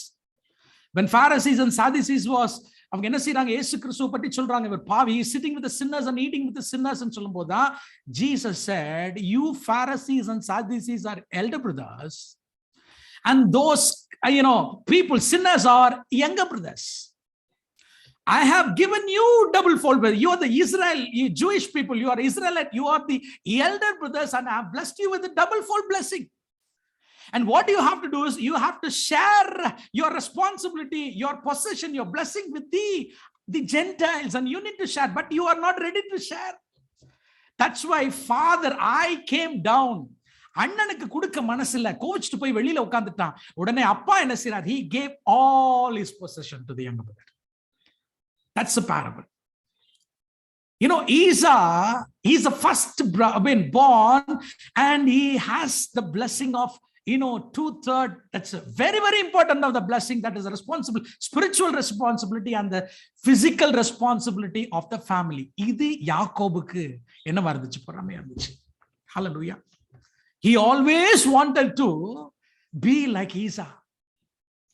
When Pharisees and Sadducees was, அவங்க என்ன செய்றாங்க, இயேசு கிறிஸ்துவை பற்றி சொல்றாங்க, இவர் பாவி, sitting with the sinners and eating with the sinners ன்னு சொல்லும்போது தான் Jesus said, you Pharisees and Sadducees are elder brothers, and those people, sinners, are younger brothers. I have given you double fold. You are the Israel, you Jewish people, you are Israelite, you are the elder brothers, and I have blessed you with a double fold blessing. And what you have to do is you have to share your responsibility, your possession, your blessing with the Gentiles, and you need to share, but you are not ready to share. That's why, Father, I came down. அண்ணனுக்கு கொடுக்க மனசு இல்ல, கோச்சிட்டு போய் வெளியில உட்கார்ந்துட்டான். உடனே அப்பா என்ன செய்றார்? He gave all his possession to the younger brother. That's a parable. Esau, he's the first born, and he has the blessing of 2/3. That's very, very important of the blessing. That is a responsible spiritual responsibility and the physical responsibility of the family. இது யாக்கோபுக்கு என்ன வருதுச்சு? பொறாமை இருந்துச்சு. Hallelujah. He always wanted to be like Esau.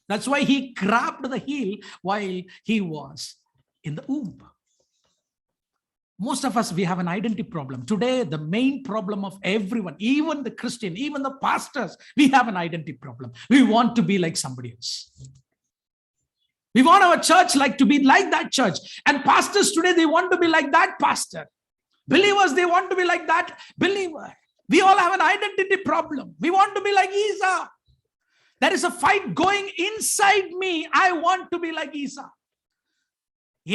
That's why he grabbed the heel while he was in the womb. Most of us, we have an identity problem. Today, the main problem of everyone, even the Christian, even the pastors, we have an identity problem. We want to be like somebody else. We want our church to be like that church. And pastors today, they want to be like that pastor. Believers, they want to be like that believer. We all have an identity problem. We want to be like Esau. There is a fight going inside me. I want to be like Esau.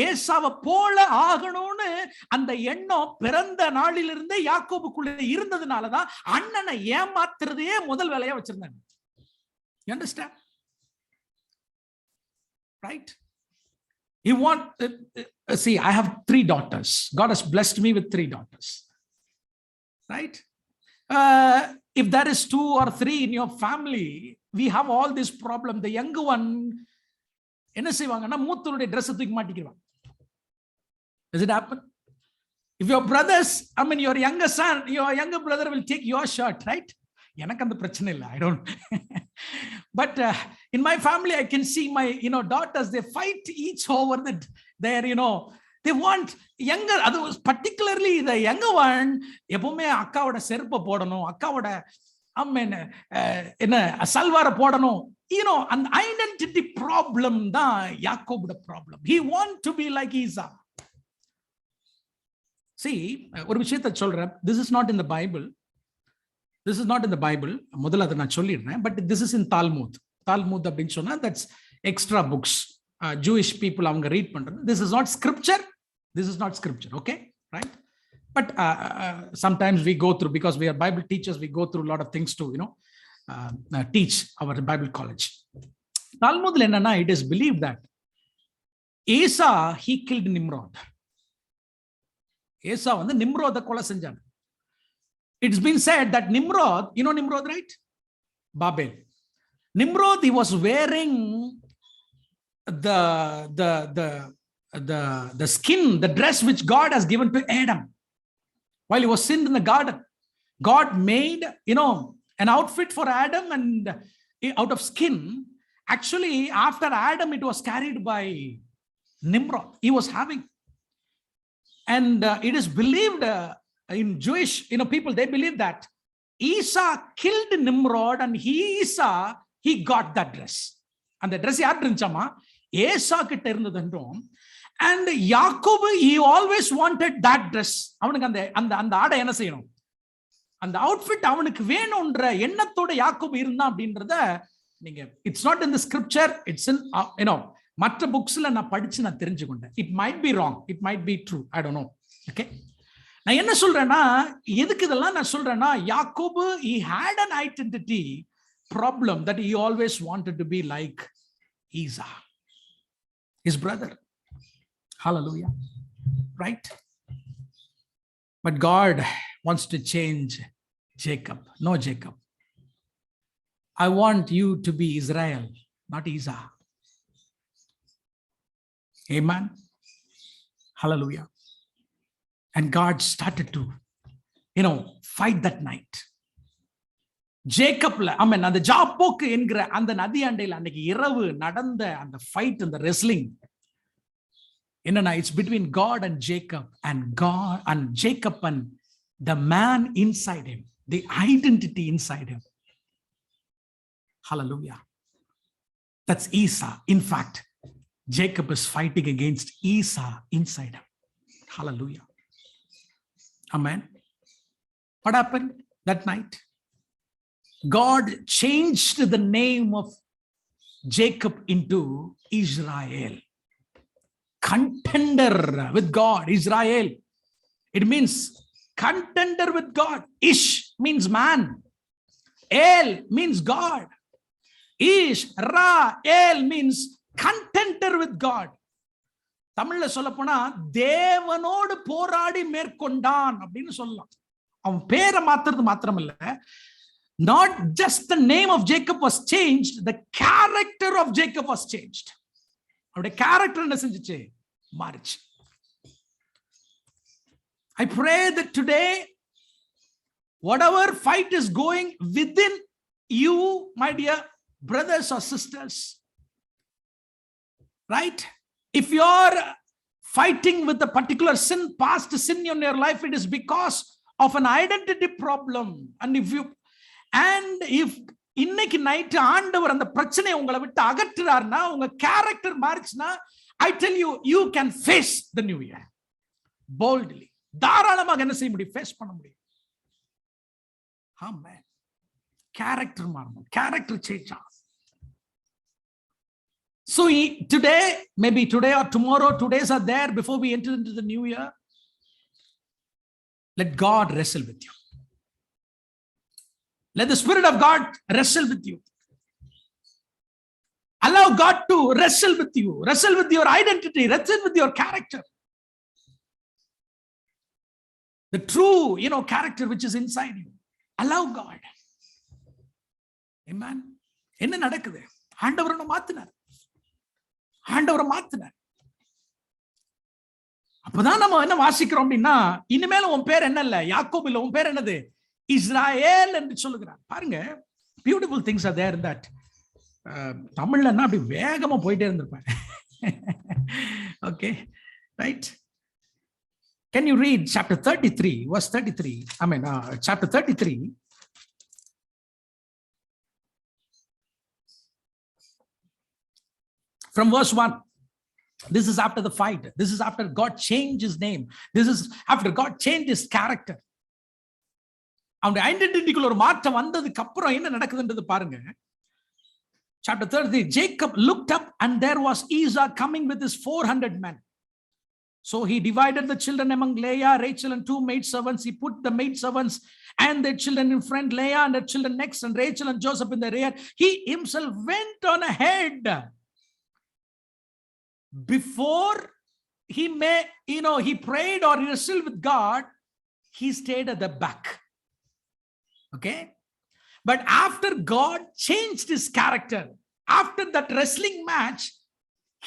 ஏசாவை போல ஆகணும்னு அந்த எண்ணம் பிறந்த நாளிலிருந்தே யாக்கோபுக்குள்ள இருந்ததுனாலதான் அண்ணனை ஏமாத்துறதையே முதல் வேலையா வச்சிருந்தாங்க. You understand? Right? You want, see, I have 3 daughters. God has blessed me with 3 daughters. Right? If there is 2 or 3 in your family, we have all this problem. The younger one, என்ன செய்வாங்கன்னா மூத்தருடைய dress தூக்கி மாட்டிக்குவாங்க. Does it happen? If your brothers, your younger son, your younger brother will take your shirt, right? எனக்கு அந்த பிரச்சனை இல்லை, I don't. But in my family, I can see my daughters, they fight each over that. They want younger, particularly the younger one, எப்பவுமே அக்காவோட செருப்பை போடணும், அக்காவோட சல்வார போடணும். An identity problem தான் யாக்கோபோட problem. He want to be like Esau. See, ஒரு விஷயத்தை சொல்றேன். This is not in the Bible. This is not in the Bible. முதல்ல அதை நான் சொல்லிடுறேன். But this is in Talmud. Talmud அப்படின்னு சொன்னா that's extra books. Jewish people அவங்க read பண்றது. This is not scripture. This is not scripture. Okay? Right? But sometimes we go through, because we are Bible teachers, we go through a lot of things to teach our Bible college. Talmud என்னன்னா, it is believed that Esau, he killed Nimrod. Esau வந்து நிம்ரோதை கொலை செஞ்சான். It's been said that Nimrod, Nimrod, right? Babel. Nimrod, he was wearing the skin, the dress which God has given to Adam while he was sinned in the garden. God made an outfit for Adam and out of skin. Actually, after Adam, it was carried by Nimrod. He was having, and it is believed in Jewish people, they believe that Esau killed Nimrod, and he got that dress. And the dress yaar irundhama Esau kitta irundadendrum. And Jacob, he always wanted that dress. அவனுக்கு அந்த ஆடை என்ன செய்யணும், அந்த outfit அவனுக்கு வேணும்ன்ற எண்ணத்தோட யாக்கோபு இருந்தான் அப்படின்றத நீங்க, it's not in the scripture, it's in மற்ற புக்ஸ்ல நான் படிச்சு நான் தெரிஞ்சுக்கொண்டேன். It might be wrong, it might be true, I don't know. Okay, நான் என்ன சொல்றேன்னா, எதுக்கு இதெல்லாம் நான் சொல்றேன்னா, யாக்கோபு he had an identity problem that he always wanted to be like Esau, his brother. Hallelujah. Right? But God wants to change Jacob. No, Jacob. I want you to be Israel, not Esau. Amen. Hallelujah. And God started to, fight that night. ஜேக்கப்ல அந்த ஜாப்போக்கு என்கிற அந்த நதி அண்டையில் அன்னைக்கு இரவு நடந்த அந்த fight, அந்த ரெஸ்லிங் என்னன்னா, it's between God and Jacob, and God and Jacob and the man inside him, the identity inside him. Hallelujah. That's Esau. In fact, Jacob is fighting against Esau inside him. Hallelujah. Amen. What happened that night? God changed the name of Jacob into Israel. Contender with God, Israel. It means contender with God. Ish means man. El means God. Ish, Ra, El means contender with God. தமிழ்ல சொல்ல போனா தேவனோடு போராடி மேற்கொண்டான் அப்படின்னு சொல்லலாம். அவன் பேரை மாத்துறது மாத்திரம் இல்ல, not just the name of Jacob was changed, the character of Jacob was changed. அவருடைய கேரக்டர் என்ன செஞ்சுச்சு? மாறிச்சு. I pray that today, whatever fight is going within you, my dear brothers or sisters, right? If you're fighting with a particular sin, past sin in your life, it is because of an identity problem. And if இன்னைக்கு night ஆண்டவர் அந்த பிரச்சனையை உங்களை விட்டு அகற்றுறாருன்னா, உங்க character மாறிச்சுன்னா, I tell you, you can face the new year boldly. தாராளமாக என்ன செய்ய முடியும்? ஃபேஸ் பண்ண முடியும். ஆமென். கேரக்டர் மாறணும். கேரக்டர் சேஞ்ச் ஆகும். So today, maybe today or tomorrow, 2 days are there before we enter into the new year. Let God wrestle with you. Let the Spirit of God wrestle with you. Allow God to wrestle with you, wrestle with your identity, wrestle with your character. The true, character which is inside you. Allow God. Amen. என்ன நடக்குது? ஆண்டவரை மாத்தினார். அப்பதான் நம்ம என்ன வாசிக்கிறோம் அப்படின்னா, இனிமேல உன் பேர் என்ன இல்ல யாக்கோபு இல்ல, உன் பேர் என்னது? இஸ்ராயேல் என்று சொல்லுகிறார். பாருங்க, beautiful things are there in that. தமிழ்லன்னா அப்படி வேகமா போயிட்டே இருந்திருப்பேன். Okay, right. Can you read chapter 33, verse 33? Chapter 33. From verse 1. This is after the fight. This is after God changed his name. This is after God changed his character. அவனுடைய ஐடென்டிட்டிக்குள்ள ஒரு மாற்றம் வந்ததுக்கு அப்புறம் என்ன நடக்குதுன்றது பாருங்க. Chapter 33. Jacob looked up and there was Esau coming with his 400 men. So he divided the children among Leah, Rachel, and 2 maidservants. He put the maidservants and their children in front, Leah and their children next, and Rachel and Joseph in the rear. He himself went on ahead. Before he he prayed or he wrestled with God, he stayed at the back. Okay? But after God changed his character, after that wrestling match,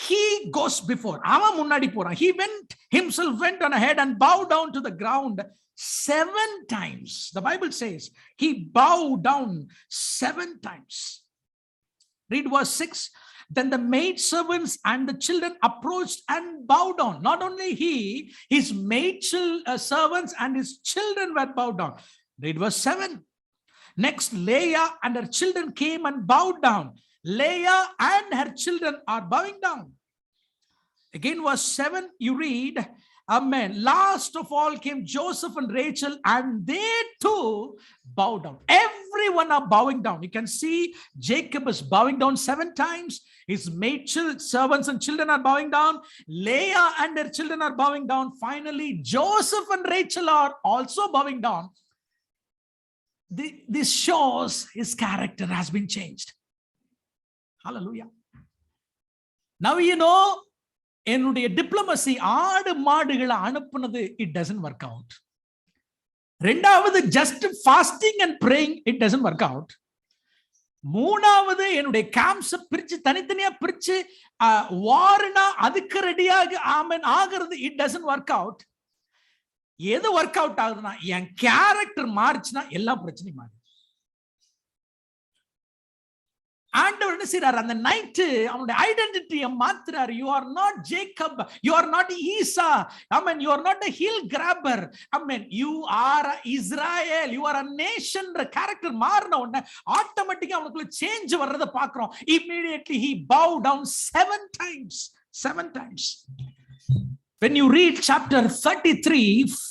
he goes before. Avan munnadi poran. He himself went on ahead and bowed down to the ground 7 times. The Bible says he bowed down 7 times. Read verse 6. Then the maidservants and the children approached and bowed down. Not only he, his servants and his children were bowed down. Read verse 7. Next, Leah and her children came and bowed down. Leah and her children are bowing down. Again, verse 7, you read, amen. Last of all came Joseph and Rachel, and they too bowed down. Everyone are bowing down. You can see Jacob is bowing down 7 times. His maid servants and children are bowing down. Leah and her children are bowing down. Finally, Joseph and Rachel are also bowing down. this shows his character has been changed. Hallelujah. Now you know, என்னுடைய diplomacy ஆடு மாடுகளை அனுப்புனது it doesn't work out. ரெண்டாவது just fasting and praying it doesn't work out. மூணாவது என்னுடைய camps பிரிச்சு தனித்தனியா பிரிச்சு வார்னா அதுக்கு ரெடியாக ஆமென் ஆகிறது it doesn't work out. எது ஒர்க் அவுட் ஆகுதுன்னா என் கேரக்டர் மாறிச்சுன்னா எல்லா பிரச்சனையும் மாறி. ஆண்டவர் என்ன செய்றார், அந்த நைட் அவனுடைய ஐடென்டிட்டியை மாத்துறார். You are not Jacob, you are not Esau, amen, you are not a heel grabber, amen, you are Israel, you are a nation. Character மாறின உடனே ஆட்டோமேட்டிக்கா அவனுக்குள்ள சேஞ்ச் வர்றதை பார்க்கிறோம். Immediately he bowed down 7 times. When you read chapter 33,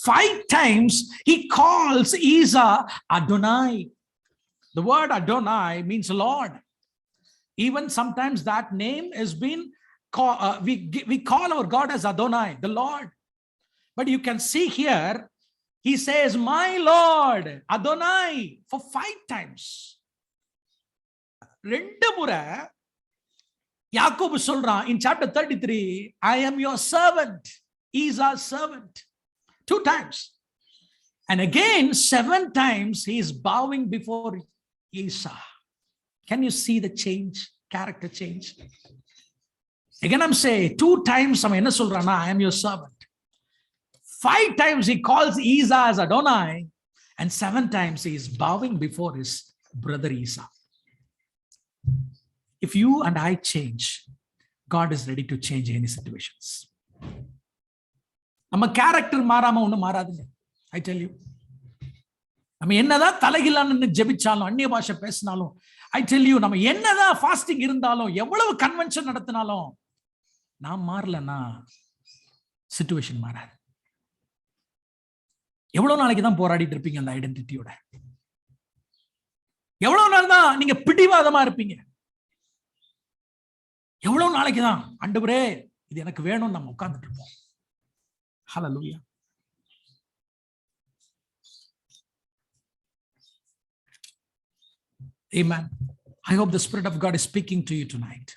5 times he calls Esau Adonai. The word Adonai means Lord. Even sometimes that name has been we call our God as Adonai, the Lord. But you can see here, he says, my Lord, Adonai, for 5 times. ரெண்டு முறை யாக்கோபு சொல்றான் in chapter 33, I am your servant, Esau's servant. 2 times. And again, 7 times he is bowing before Esau. Can you see the change, character change? Again, I'm saying 2 times I'm என்ன சொல்றானா, I am your servant. 5 times he calls Esau as Adonai, and 7 times he is bowing before his brother Esau. If you and I change, God is ready to change any situations. நம்ம character மாறாம ஒண்ணு மாறாதுங்க. I tell you. நம்ம என்னதான் தலைகிலான்னு ஜெபிச்சாலும், அந்நிய பாஷை பேசினாலும், I tell you, நம்ம என்னதான் ஃபாஸ்டிங் இருந்தாலும், எவ்வளவு கன்வென்ஷன் நடத்தினாலும், நான் மாறலன்னா சிச்சுவேஷன் மாறாது. எவ்வளவு நாளைக்கு தான் போராடிட்டு இருப்பீங்க அந்த ஐடென்டிட்டியோட? எவ்வளவு நாள் தான் நீங்க பிடிவாதமா இருப்பீங்க? எவ்வளவு நாளைக்கு தான் ஆண்டவரே இது எனக்கு வேணும்னு நம்ம உட்கார்ந்துட்டு இருப்போம்? ஹல்லேலூயா. Amen. I hope the Spirit of God is speaking to you tonight.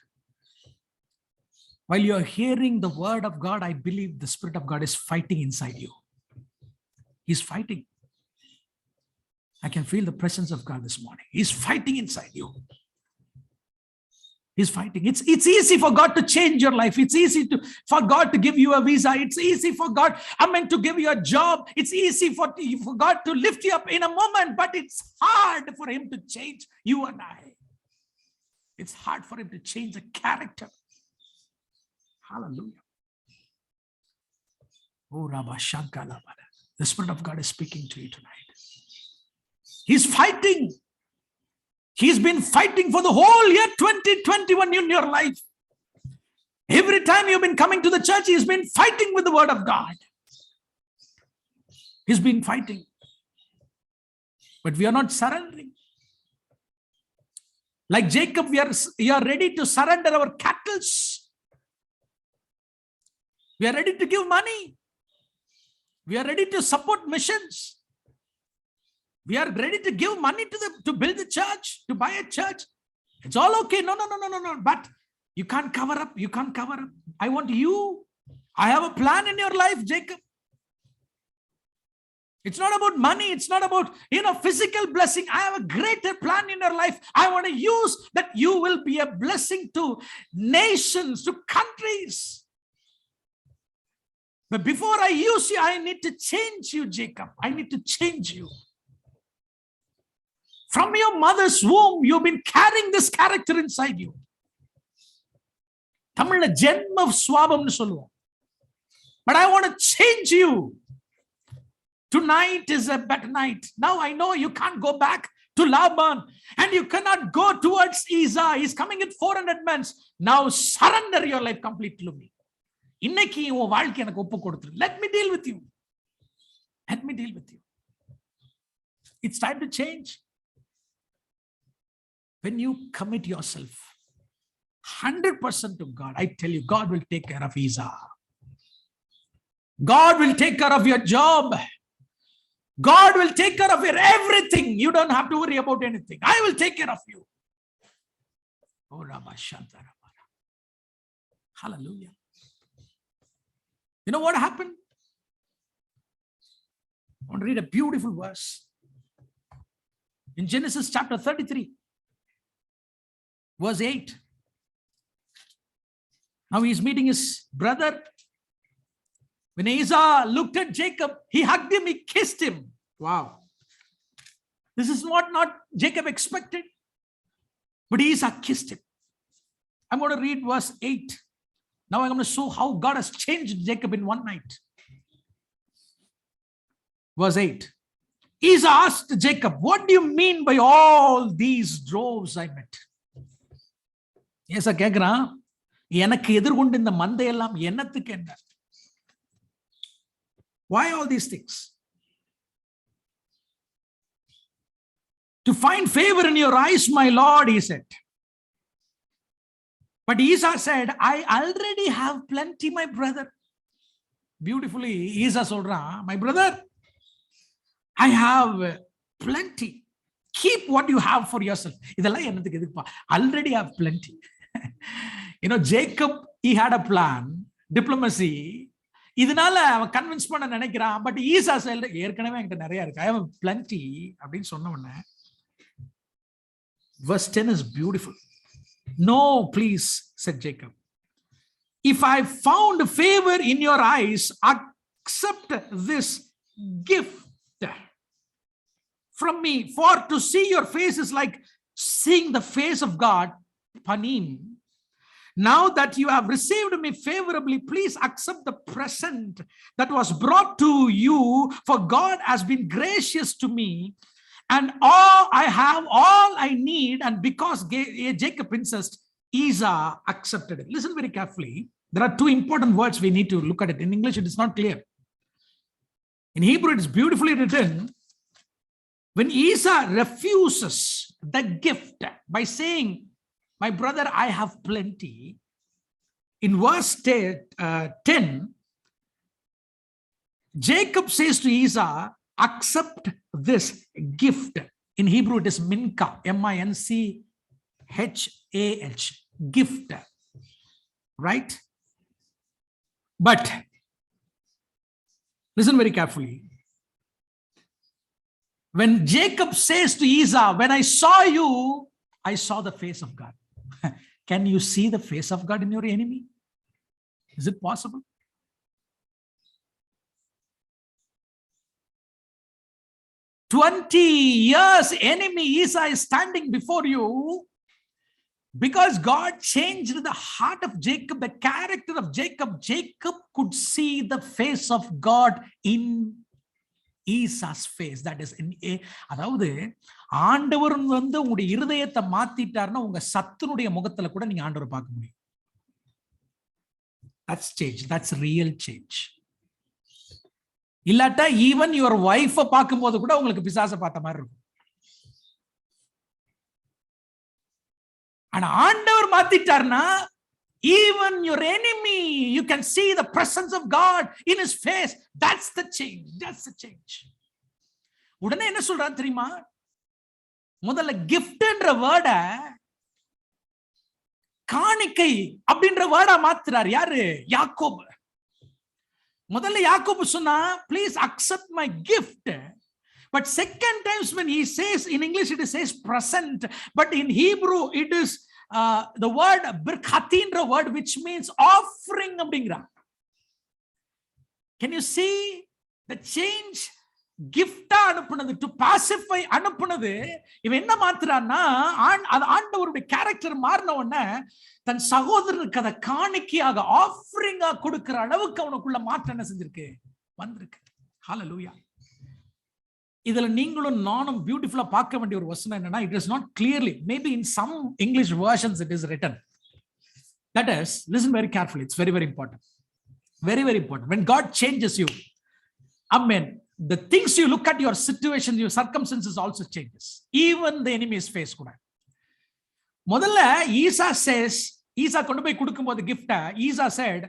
While you are hearing the word of God, I believe the Spirit of God is fighting inside you. He's fighting. I can feel the presence of God this morning. He's fighting inside you. He's fighting. It's easy for God to change your life. It's easy for God to give you a visa. It's easy for God, to give you a job. It's easy for God to lift you up in a moment, but it's hard for him to change you and I. It's hard for him to change the character. Hallelujah. Oh, Rabba Shankala. The Spirit of God is speaking to you tonight. He's fighting. He's been fighting for the whole year 2021 in your life. Every time you've been coming to the church, he's been fighting with the word of God. He's been fighting. But we are not surrendering. Like Jacob, we are ready to surrender our cattle. We are ready to give money. We are ready to support missions. We are ready to give money to build the church, to buy a church. It's all okay. No. But you can't cover up. You can't cover up. I want you. I have a plan in your life, Jacob. It's not about money. It's not about, physical blessing. I have a greater plan in your life. I want to use that you will be a blessing to nations, to countries. But before I use you, I need to change you, Jacob. I need to change you. From your mother's womb, you've been carrying this character inside you. Tamil Janma Swabam solluvom. But I want to change you. Tonight is a better night. Now I know you can't go back to Laban and you cannot go towards Esau. He's coming in 400 men. Now surrender your life completely to me. இன்னைக்கு உன் வாழ்க்கை எனக்கு ஒப்பு கொடுத்துரு. Let me deal with you. Let me deal with you. It's time to change. When you commit yourself 100% to God, I tell you, God will take care of Esau. God will take care of your job. God will take care of your everything. You don't have to worry about anything. I will take care of you. Oh, hallelujah. You know what happened? I want to read a beautiful verse. In Genesis chapter 33, verse 8. Now he's meeting his brother. When Esau looked at Jacob, he hugged him, he kissed him. Wow. This is what not Jacob expected. But Esau kissed him. I'm going to read verse 8. Now I'm going to show how God has changed Jacob in one night. Verse 8. Esau asked Jacob, what do you mean by all these droves I met? Esau கேக்குறான், எனக்கு எதிர்கொண்டு இந்த மந்தையெல்லாம் என்னத்துக்கு என்ன? Why all these things? To find favor in your eyes, my Lord, he said. But Esau said, I already have plenty, my brother. Beautifully, Esau சொல்றான், my brother, I have plenty. Keep what you have for yourself. இதெல்லாம் என்னத்துக்கு எதுக்குப்பா? Already have plenty. You know, Jacob, he had a plan, diplomacy. இதனால அவன் convince பண்ண நினைக்கிறான். But ஈசா சொல்ற, ஏற்கனவே என்கிட்ட நிறைய இருக்கு. I have plenty அப்படின்னு சொன்ன உடனே verse 10 is beautiful. No, please, said Jacob. If I found favor in your eyes, accept this gift from me. For to see your face is like seeing the face of God, panim. Now that you have received me favorably, please accept the present that was brought to you, for God has been gracious to me, and all I have, all I need, and because Jacob insists, Esau accepted it. Listen very carefully. There are two important words we need to look at it. In English, it is not clear. In Hebrew, it is beautifully written. When Esau refuses the gift by saying, my brother, I have plenty, in verse 10, Jacob says to Esau, accept this gift. In Hebrew, it is minka, M-I-N-C-H-A-H, gift. Right? But listen very carefully. When Jacob says to Esau, when I saw you, I saw the face of God. Can you see the face of God in your enemy? Is it possible? "20 years enemy Esau is standing before you." Because God changed the heart of Jacob, the character of Jacob, Jacob could see the face of God in Esau's face. That is in a, அதாவது ஆண்டவர் வந்து உங்களுடைய இருதயத்தை மாத்திட்டார்னா உங்க சத்துனுடைய முகத்துல கூட நீங்க ஆண்டவரை பார்க்க முடியும். That's change. That's real change. இல்லாட்டா ஈவன் யுவர் வைஃபை பார்க்கும்போது கூட உங்களுக்கு பிசாசை பார்த்த மாதிரி இருக்கும். ஆனா ஆண்டவர் மாத்திட்டார்னா even your enemy, you can see the presence of God in his face. That's the change. That's the change. உடனே என்ன சொல்றான் தெரியுமா? முதல்ல கிஃப்ட்ன்ற வேர்ட காணிக்கை அப்படின்ற வேர்டா மாத்துறார். யாரு? யாக்கோபு. முதல்ல யாக்கோபு சொன்னா, please accept my gift. But second times when he says, in English it says present, but in Hebrew it is the word birkatinra word, which means offering அப்படிங்கறா. Can you see the change? கிஃப்டா அனுப்புனது, to pacify அனுப்புனது. இவன் என்ன மாத்துறான்னா, ஆண்டவருடைய character மாறின உடனே தன் சகோதரனுக்கு அதை காணிக்கையாக ஆஃபரிங்கா கொடுக்கிற அளவுக்கு அவனுக்குள்ள மாற்றம் என்ன செஞ்சிருக்கு, வந்திருக்கு. ஹல்லேலூயா. இதுல நீங்களும் நானும் பியூட்டிஃபுல்லா பார்க்க வேண்டிய ஒரு வசனம் என்னன்னா, it is not clearly, maybe in some English versions it is written. That is, listen very carefully, it's very very important, very very important. When God changes you, amen, the things you look at, your situation, your circumstances also changes. Even the enemy's face கூட. முதல்ல ஈசா says, ஈசா கொண்டு போய் கொடுக்கும்போது gift, ஈசா said,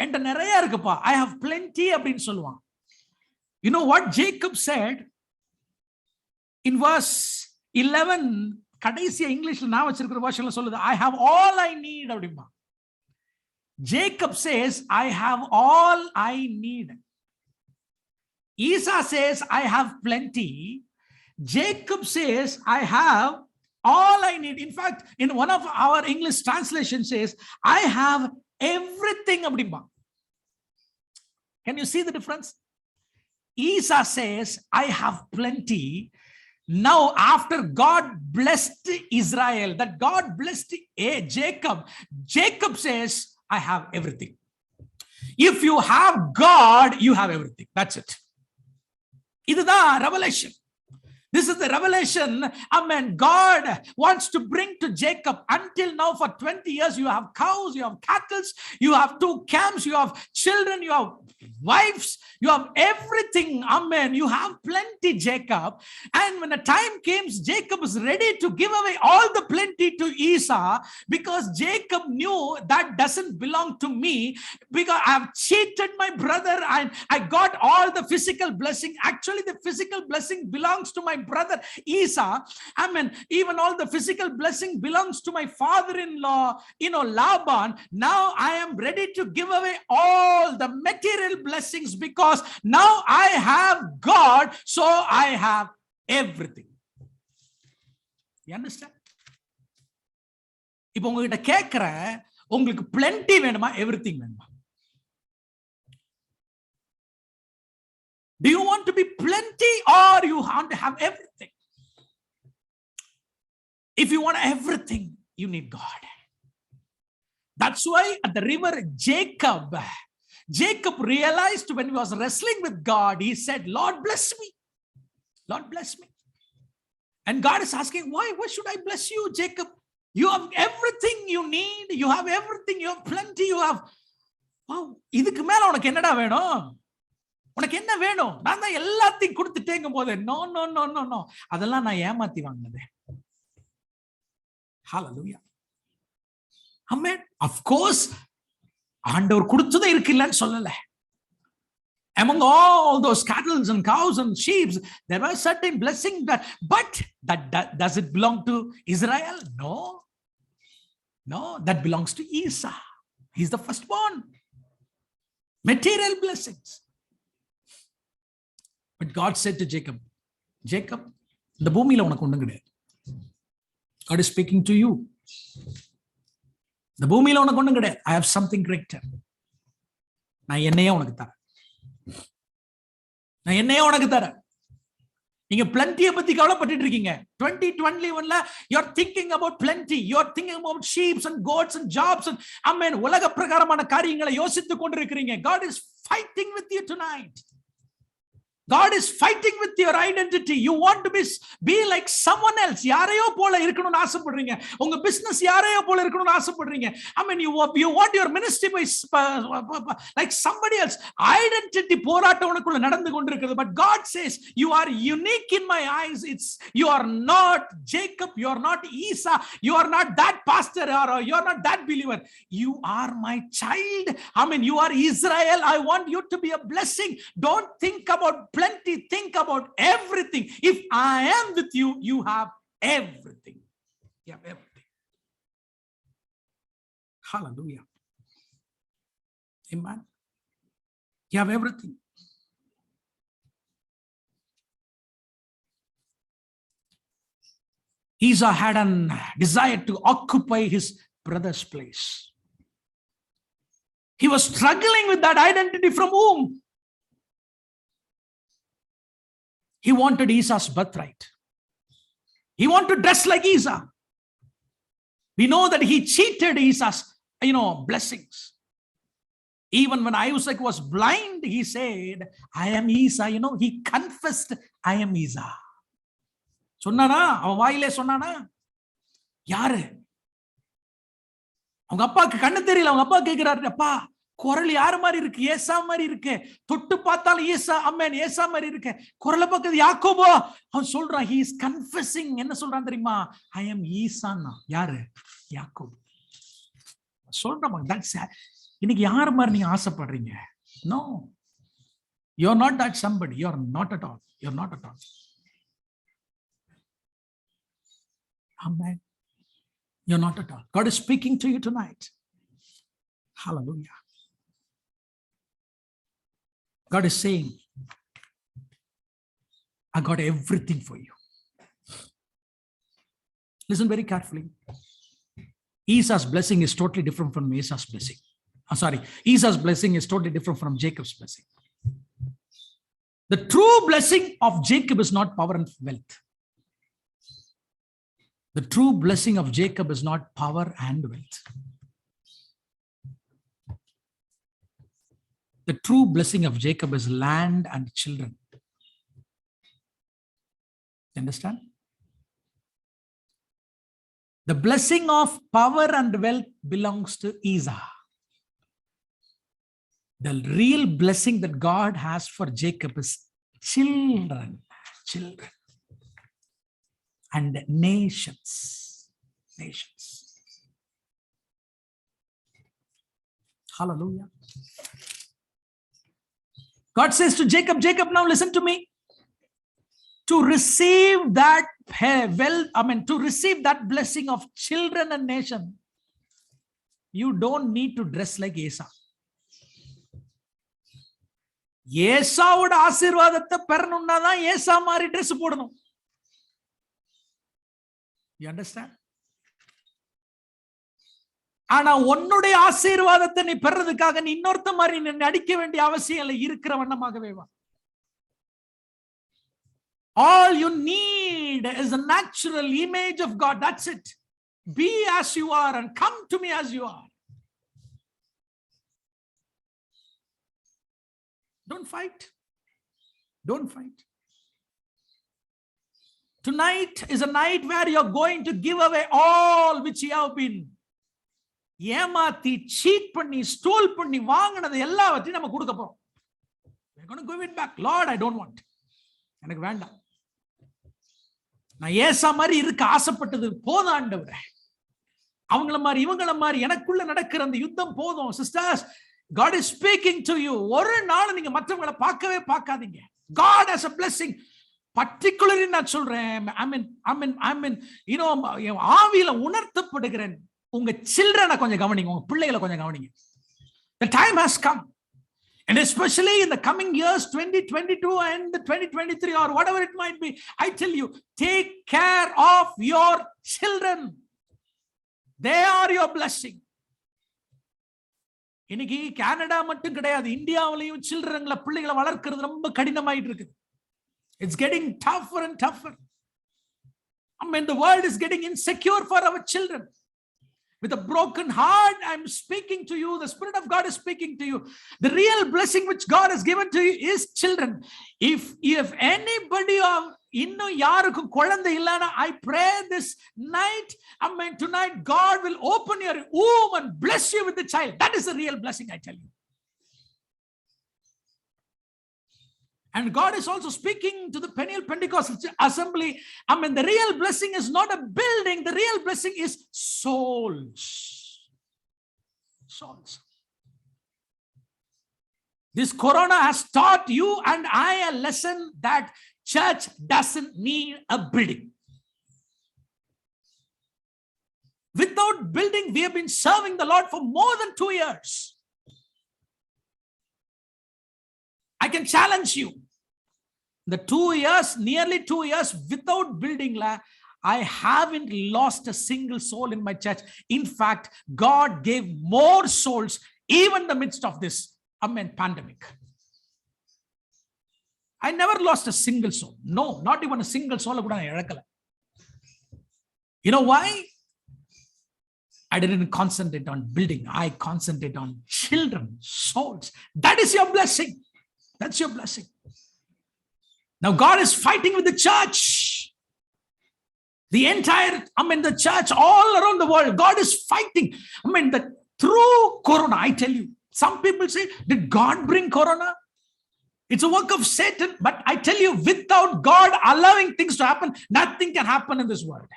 என்கிட்ட நிறைய இருக்குப்பா, I have plenty அப்படின்னு சொல்லுவான். You know what Jacob said? In verse 11, கடைசியா இங்கிலீஷ்ல நான் வச்சிருக்கிற வெர்ஷன்ல சொல்லுது, I have all I need அப்படிமா. Jacob says, I have all I need. Esau says, I have plenty. Jacob says, I have all I need. In fact, in one of our English translation says, I have everything அப்படிமா. Can you see the difference? Esau says, I have plenty. Now, after God blessed Israel, that God blessed Jacob, Jacob says, I have everything. If you have God, you have everything. That's it. This is the revelation. This is the revelation, amen, God wants to bring to Jacob. Until now, for 20 years, you have cows, you have cattle, you have 2 camps, you have children, you have wives, you have everything, amen. You have plenty, Jacob. And when the time came, Jacob was ready to give away all the plenty to Esau, because Jacob knew that doesn't belong to me, because I have cheated my brother and I got all the physical blessing. Actually, the physical blessing belongs to my brother Esau. Amen. Even all the physical blessing belongs to my father-in-law, Laban. Now I am ready to give away all the material blessings, because now I have God, so I have everything. You understand? இப்போ உங்ககிட்ட கேட்கிற, உங்களுக்கு plenty வேணுமா, everything வேணுமா? Do you want to be plenty, or you want to have everything? If you want everything, you need God. That's why at the river, Jacob realized when he was wrestling with God, he said, Lord, bless me. Lord, bless me. And God is asking, why should I bless you, Jacob? You have everything you need. You have everything. You have plenty. You have, wow, இதுக்கு மேல உனக்கு என்னடா வேணும்? உனக்கு என்ன வேணும்? நான் தான் எல்லாத்தையும் கொடுத்துட்டேங்கும் போது, no no no no no, அதெல்லாம் நான் ஏமாத்தி வாங்கினது. Hallelujah. Amen. Of course, ஆண்டவர் கொடுத்ததே இருக்குல்லன்னு சொல்லல. Among all those cattle and cows and sheep, there was certain blessing but does it belong to Israel? No, that belongs to Esau. He's the firstborn. Material blessings. But God said to Jacob, இந்த பூமியில உனக்கு ஒண்ணும் கிடையாது. God is speaking to you. இந்த பூமியில உனக்கு ஒண்ணும் கிடையாது. I have something greater. நான் என்னையே உனக்கு தரேன். நீங்க plenty பத்தி கவலைப்பட்டுட்டு இருக்கீங்க. 2021ல you're thinking about plenty. You're thinking about sheep and goats and jobs and amen, உலக பிரகாரமான காரியங்களை யோசித்துக் கொண்டிருக்கிறீங்க. God is fighting with you tonight. God is fighting with your identity. You want to be like someone else. யாரையோ போல இருக்கணும்னு ஆசைப்படுறீங்க. உங்க business யாரையோ போல இருக்கணும்னு ஆசைப்படுறீங்க. I mean, you want your ministry by like somebody else. Identity போராட்டம் உனக்குள்ள நடந்து கொண்டிருக்கிறது. But God says, you are unique in my eyes. You are not Jacob. You are not Esau. You are not that pastor, or you are not that believer. You are my child. I mean, you are Israel. I want you to be a blessing. Don't think about plenty, think about everything. If I am with you, you have everything. You have everything. Hallelujah. Amen. You have everything. Esau had a desire to occupy his brother's place. He was struggling with that identity from whom? He wanted Esau's birthright. He wanted to dress like Esau. We know that he cheated Esau's, blessings. Even when Isaac was blind, he said, I am Esau. He confessed, I am Esau. சொன்னானா? அவன் வாயிலே சொன்னானா? யாரு? அவங்க அப்பாக்கு கண்ணு தெரியல. அவங்க அப்பா கேட்கிறாரு, அப்பா குரல் யாரு மாதிரி இருக்கு? ஏசா மாதிரி இருக்கு. தொட்டு பார்த்தாலும் ஏசா மாதிரி இருக்கு. குரலை பார்க்கிறது யாக்கோபோ. அவன் சொல்றான், he is confessing. என்ன சொல்றான் தெரியுமா? I am ஈசான்னா. யாரு? யாக்கோபு சொல்றான். இன்னைக்கு யாரு மாதிரி நீங்க ஆசைப்படுறீங்க? No, you're not that somebody. You're not at all. Amen. You're not at all. God is speaking to you tonight. Hallelujah. God is saying, I got everything for you. Listen very carefully. Esau's blessing is totally different from Esau's blessing. Esau's blessing is totally different from Jacob's blessing. The true blessing of Jacob is not power and wealth. The true blessing of Jacob is not power and wealth. The true blessing of Jacob is land and children. Understand? The blessing of power and wealth belongs to Esau. The real blessing that God has for Jacob is children and nations. Hallelujah. God says to Jacob, now listen to me. To receive that to receive that blessing of children and nation, you don't need to dress like Esau. ஏசாவோட ஆசீர்வாதத்தை பெறணும்னா தான் ஏசா மாதிரி dress போடணும். You understand? ஆனா உன்னுடைய ஆசீர்வாதத்தை நீ பெறதுக்காக நீ இன்னொருத்த மாதிரி நடிக்க வேண்டிய அவசியம் இல்லை. இருக்கிற வண்ணமாகவே வா. All you need is a natural image of God. That's it. Be as you are and come to me as you are. Don't fight. Don't fight. Tonight is a night where you're going to give away all which you have been ஏமாத்தி cheat பண்ணி stole பண்ணி வாங்குனது எல்லாவற்றையும் நம்ம கொடுக்க போறோம். We're going to give it back. Lord, I don't want. எனக்கு வேண்டாம். நான் ஏசா மாதிரி இருக்க ஆசைப்பட்டது போதும் ஆண்டவரே. அவங்கள மாதிரி இவங்கள மாதிரி எனக்குள்ள நடக்கிற அந்த யுத்தம் போதும். Sisters, God is speaking to you. ஒரு நாள் நீங்க மற்றவங்களை பார்க்கவே பார்க்காதீங்க. God has a blessing. Particularly நான் சொல்றேன், ஆவியில உணர்த்தப்படுகிறேன். உங்க சில்ட்ரனை கொஞ்சம் கவனிங்க, உங்க பிள்ளைகளை கொஞ்சம் கவனிங்க. The time has come. And especially in the coming years, 2022 and 2023 or whatever it might be, I tell you, take care of your children. They are your blessing. இன்னைக்கு கனடா மட்டும் கிடையாது, இந்தியாவிலையும் சில்ட்ரன்களை பிள்ளைகளை வளர்க்கிறது ரொம்ப கடினமாயிட்டு இருக்கு. It's getting tougher and tougher. The world is getting insecure for our children. With a broken heart, I'm speaking to you. The Spirit of God is speaking to you. The real blessing which God has given to you is children. If anybody இன்னும் யாருக்கும் குழந்தை இல்லனா, I pray this night, tonight God will open your womb and bless you with the child. That is the real blessing, I tell you. And God is also speaking to the Peniel Pentecostal Assembly. The real blessing is not a building. The real blessing is souls. Souls. This corona has taught you and I a lesson that church doesn't need a building. Without building, we have been serving the Lord for more than 2 years. I can challenge you. The 2 years, nearly 2 years without building, I haven't lost a single soul in my church. In fact, God gave more souls even in the midst of this pandemic. I never lost a single soul. No, not even a single soul. You know why? I didn't concentrate on building. I concentrate on children, souls. That is your blessing. That's your blessing. Now God is fighting with the church. The entire, the church all around the world. God is fighting. Through corona, I tell you. Some people say, did God bring corona? It's a work of Satan. But I tell you, without God allowing things to happen, nothing can happen in this world.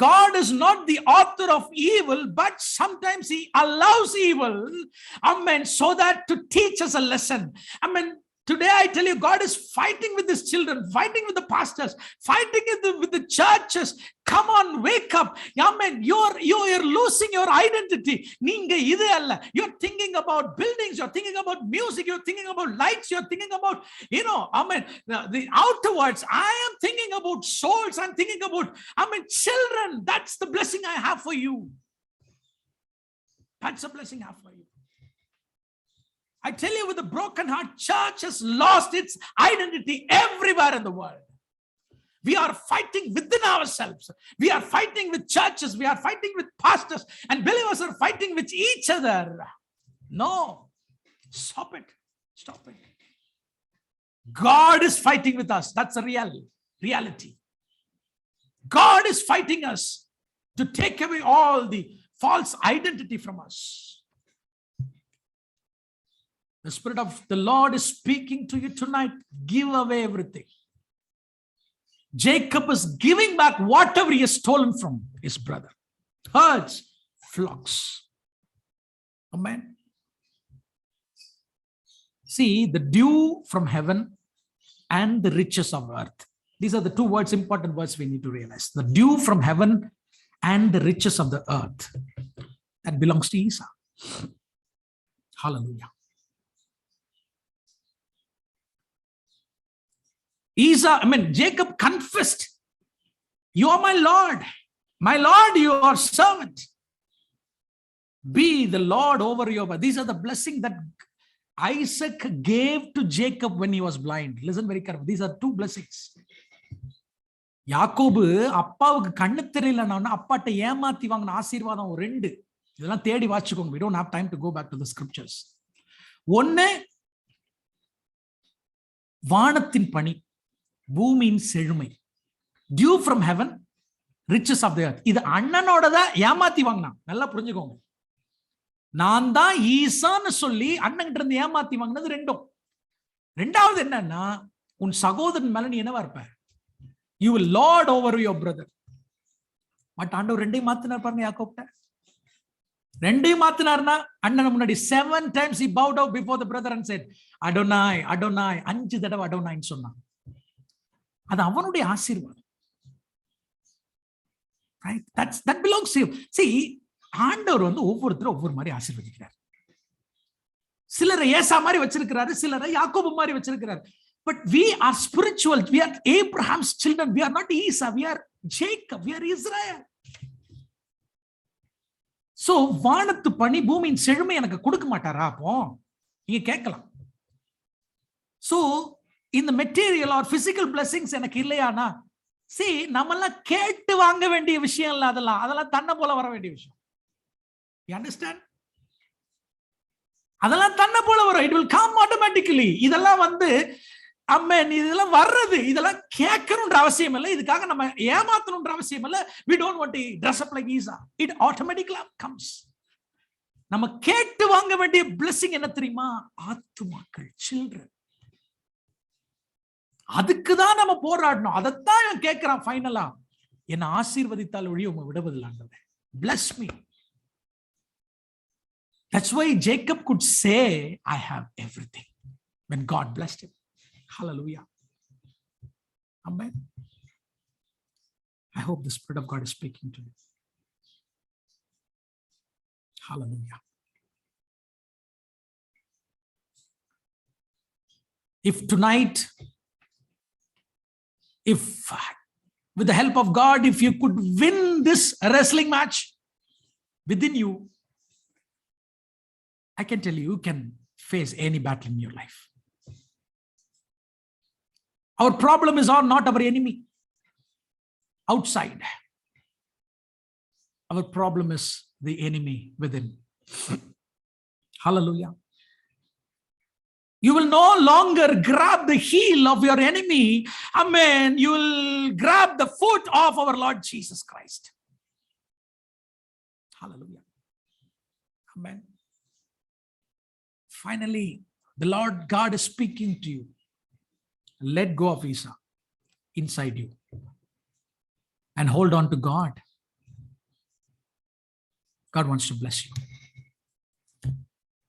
God is not the author of evil, but sometimes he allows evil, so that to teach us a lesson. Today, I tell you, God is fighting with his children, fighting with the pastors, fighting with the churches. Come on, wake up. Amen. You're losing your identity. You're thinking about buildings, you're thinking about music, you're thinking about lights, you're thinking about, amen, the outerwards. I am thinking about souls. I'm thinking about, children. That's the blessing I have for you. That's a blessing I have for you. I tell you, with a broken heart, church has lost its identity everywhere in the world. We are fighting within ourselves. We are fighting with churches. We are fighting with pastors, and believers are fighting with each other. No, stop it. Stop it. God is fighting with us. That's a reality. God is fighting us to take away all the false identity from us. The Spirit of the Lord is speaking to you tonight. Give away everything. Jacob is giving back whatever he has stolen from his brother. Herds, flocks. Amen. See, the dew from heaven and the riches of earth. These are the two words, important words we need to realize. The dew from heaven and the riches of the earth. That belongs to Esau. Hallelujah. Jacob confessed, you are my Lord, you are servant. Be the Lord over your. These are the blessings that Isaac gave to Jacob when he was blind. Listen very carefully. These are two blessings. யாக்கோபு அப்பாவுக்கு கண்ணு தெரியலன்னா அப்பாட்ட ஏமாத்தி வாங்கின ஆசீர்வாதம் ரெண்டு. இதெல்லாம் தேடி வாசிக்கோங்க. We don't have time to go back to the scriptures. ஒன்னு, வானத்தின் பனி, பூமியின் செழுமை. Dew from heaven, riches of the earth. இது அண்ணனோட தான் ஏமாத்தி வாங்கினான். நல்லா புரிஞ்சுக்கோங்க. நான் தான் ஈசான்னு சொல்லி அண்ணன்கிட்ட இருந்து ஏமாத்தி வாங்கினது ரெண்டும். ரெண்டாவது என்னன்னா, உன் சகோதரன் மேல நீ என்னவா இருப்ப? You will lord over your brother. But ஆண்டவர் ரெண்டையும் மாத்தினார் பாருங்க. யாக்கோப்ட ரெண்டையும் மாத்தினார்னா, அண்ணன் முன்னாடி 7 times he bowed out before the brother and said, Adonai, Adonai. 5 தடவை அடோனாய்ன்னு சொன்னான். அது அவனுடைய ஆசீர்வாதம். Right? That belongs to you. See, ஆண்டவர் ஒவ்வொருத்தரும் ஒவ்வொரு மாதிரி ஆசீர்வதிக்கிறார். சிலரை ஏசா மாதிரி வச்சிருக்கிறாரு, சிலரை யாக்கோபு மாதிரி வச்சிருக்கிறார். But we are spiritual. We are Abraham's children. We are not Esau. We are Jacob. We are Israel. So, வானத்து பனி, பூமியின் செழுமை எனக்கு கொடுக்க மாட்டாரா? அப்போ நீங்க கேட்கலாம். So, இந்த மெட்டீரியல் ஆர் பிசிக்கல் பிளெஸிங்ஸ் எனக்கு இல்லையானா, see, நம்மெல்லாம் கேட்டு வாங்க வேண்டிய விஷயம் இல்ல. அதெல்லாம் தன்னை போல வர வேண்டிய விஷயம். You understand? அதெல்லாம் தன்னை போல வரும். It will come automatically. இதெல்லாம் அம்மன், இதெல்லாம் வர்றது, இதெல்லாம் கேட்கணும்ன்ற அவசியம் இல்லை. இதுக்காக நம்ம ஏமாத்தணும்ன்ற அவசியம் இல்லை. We don't want to dress up like Esau. It automatically comes. நம்ம கேட்டு வாங்க வேண்டிய blessing என்ன தெரியுமா? ஆத்துமாக்கள், children. அதுக்குதான் நம்ம போராடணும். அதைத்தான் கேட்கிறான் ஃபைனலா. என்ன ஆசீர்வதித்தால் ஒழிய உங்க விடுவதில்லை ஆண்டவரே. Bless me. That's why Jacob could say, I have everything, when God blessed him. Hallelujah. Amen. I hope the Spirit of God is speaking to you. Hallelujah. If tonight, if with the help of God, if you could win this wrestling match within you, I can tell you, you can face any battle in your life. Our problem is not our enemy outside. Our problem is the enemy within. Hallelujah. You will no longer grab the heel of your enemy. Amen. You will grab the foot of our Lord Jesus Christ. Hallelujah. Amen. Finally, the Lord God is speaking to you. Let go of Esau inside you and hold on to God. God wants to bless you.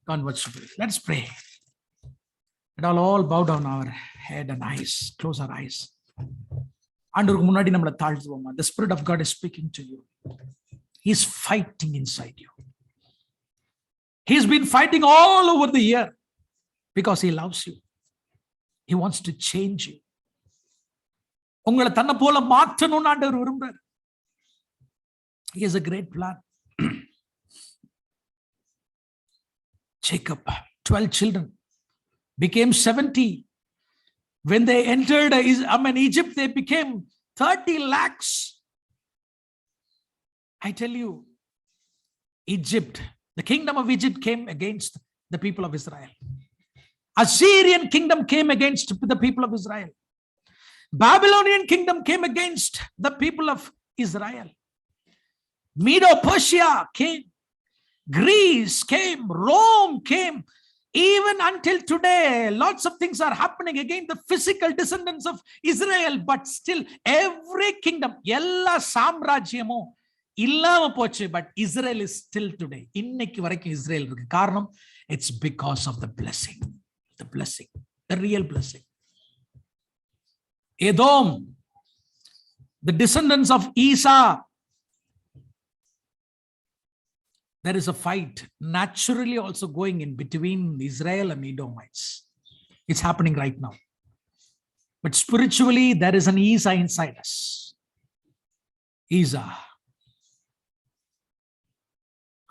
God wants to bless you. Let's pray. And all bow down our head and eyes, close our eyes. ஆண்டவருக்கு முன்னாடி நம்மளை தாழ்த்துவோமா. The Spirit of God is speaking to you. He is fighting inside you. He's been fighting all over the year because he loves you. He wants to change you. உங்களை தன்னை போல மாற்றணும்னு ஆண்டவர் விரும்புறார். He has a great plan. Jacob, 12 children, became 70. When they entered Egypt, they became 30 lakhs. I tell you, Egypt, the kingdom of Egypt came against the people of Israel. Assyrian kingdom came against the people of Israel. Babylonian kingdom came against the people of Israel. Medo-Persia came. Greece came. Rome came. Even until today, lots of things are happening against the physical descendants of Israel. But still, every kingdom, ella samrajyamo illama pochu, but Israel is still today. Innekku varaikkum Israel irukku. Karanam, it's because of the blessing. The blessing. The real blessing. Edom, the descendants of Esau. There is a fight naturally also going in between Israel and Edomites. It's happening right now. But spiritually, there is an Esau inside us. Esau.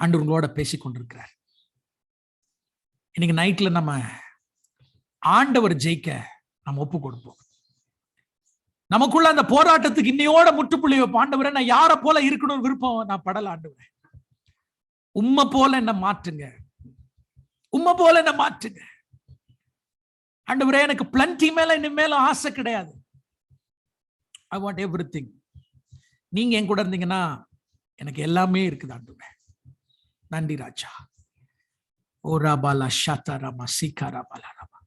ஆண்டவர் உங்களோட பேசிக் கொண்டிருக்கிறார். இன்னைக்கு நைட்ல நம்ம ஆண்டவர் ஜெயிக்க நம்ம ஒப்பு கொடுப்போம். நமக்குள்ள அந்த போராட்டத்துக்கு இன்னையோட முற்றுப்புள்ளி வைப்போம். ஆண்டவரே, நான் யாரை போல இருக்கணும் விருப்பம் நான் படல. ஆண்டவரே, உம்மை போல என்ன மாற்றுங்க. உம்மை போல என்ன மாற்றுங்க. ஆண்டவரே, எனக்கு பிளன்டி மேல இனிமேல ஆசை கிடையாது. I want everything. நீங்க என் கூட இருந்தீங்கன்னா எனக்கு எல்லாமே இருக்குது. ஆண்டவரே, நன்றி ராஜா. ஓராபாலா ஷாதாராமா சீகாராபாலாராமா.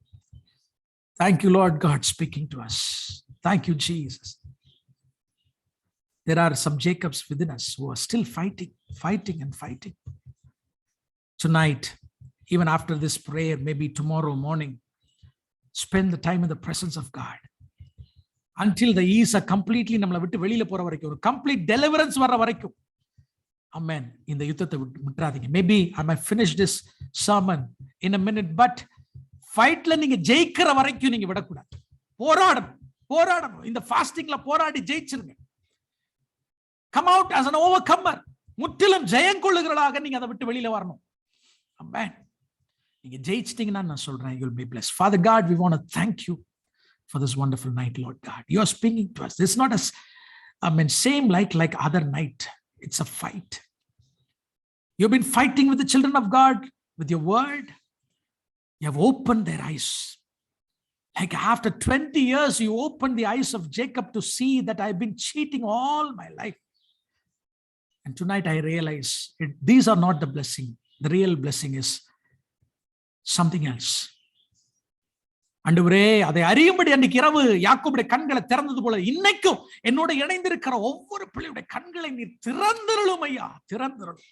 Thank you, Lord God, speaking to us. Thank you, Jesus. There are some Jacobs within us who are still fighting and fighting. Tonight, even after this prayer, maybe tomorrow morning, spend the time in the presence of God until the Esau completely நம்மளை விட்டு வெளியில போற வரைக்கும், ஒரு complete deliverance வர வரைக்கும். Amen. இந்த யுத்தத்தை விட்டுறாதீங்க. Maybe I might finish this sermon in a minute, but ஃபைட்ல நீங்க ஜெயிக்கிற வரைக்கும் நீங்க விடக்கூடாது. போராடணும். இந்த ஃபாஸ்டிங்ல போராடி ஜெயிச்சிருங்க. Come out as an overcomer. முற்றிலும் ஜெயம் கொள்ளுகிறவர்களாக நீங்க அதை விட்டு வெளியில வரணும். Amen. நீங்க ஜெயிச்சிட்டீங்கன்னா நான் சொல்றேன், you'll be blessed. Father God, we want to thank you for this wonderful night, Lord God. You are speaking to us. This is not same like other night. It's a fight. You've been fighting with the children of God with your word. You have opened their eyes. Like after 20 years, you opened the eyes of Jacob to see that I've been cheating all my life. And tonight I realize these are not the blessing. The real blessing is something else. ஆண்டவரே, அதை அறியும்படி அன்றைக்கு இரவு யாக்கோபுடைய கண்களை திறந்தது போல இன்னைக்கும் என்னோட இணைந்திருக்கிற ஒவ்வொரு பிள்ளையுடைய கண்களை நீர் திறந்தருளும் ஐயா. திறந்தருளும்.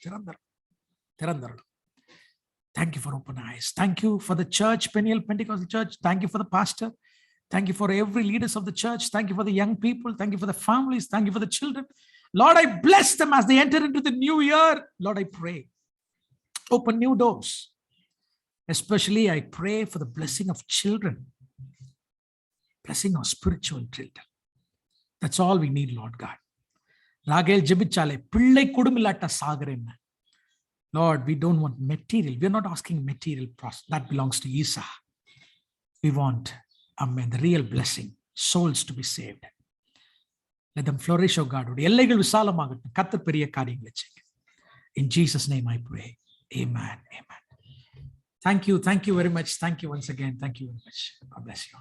Thank you for open eyes. Thank you for the church, Peniel Pentecostal Church. Thank you for the pastor. Thank you for every leaders of the church. Thank you for the young people. Thank you for the families. Thank you for the children. Lord, I bless them as they enter into the new year. Lord, I pray. Open new doors. Especially, I pray for the blessing of children. Blessing of spiritual children. That's all we need, Lord God. Ragel Jibichale, Pillai Kudumilata Sagarena. Lord, we don't want material. We're not asking material. That belongs to Esau. We want, amen, the real blessing. Souls to be saved. Let them flourish, oh God. In Jesus' name I pray. Amen. Thank you very much. Thank you once again. Thank you very much. God bless you.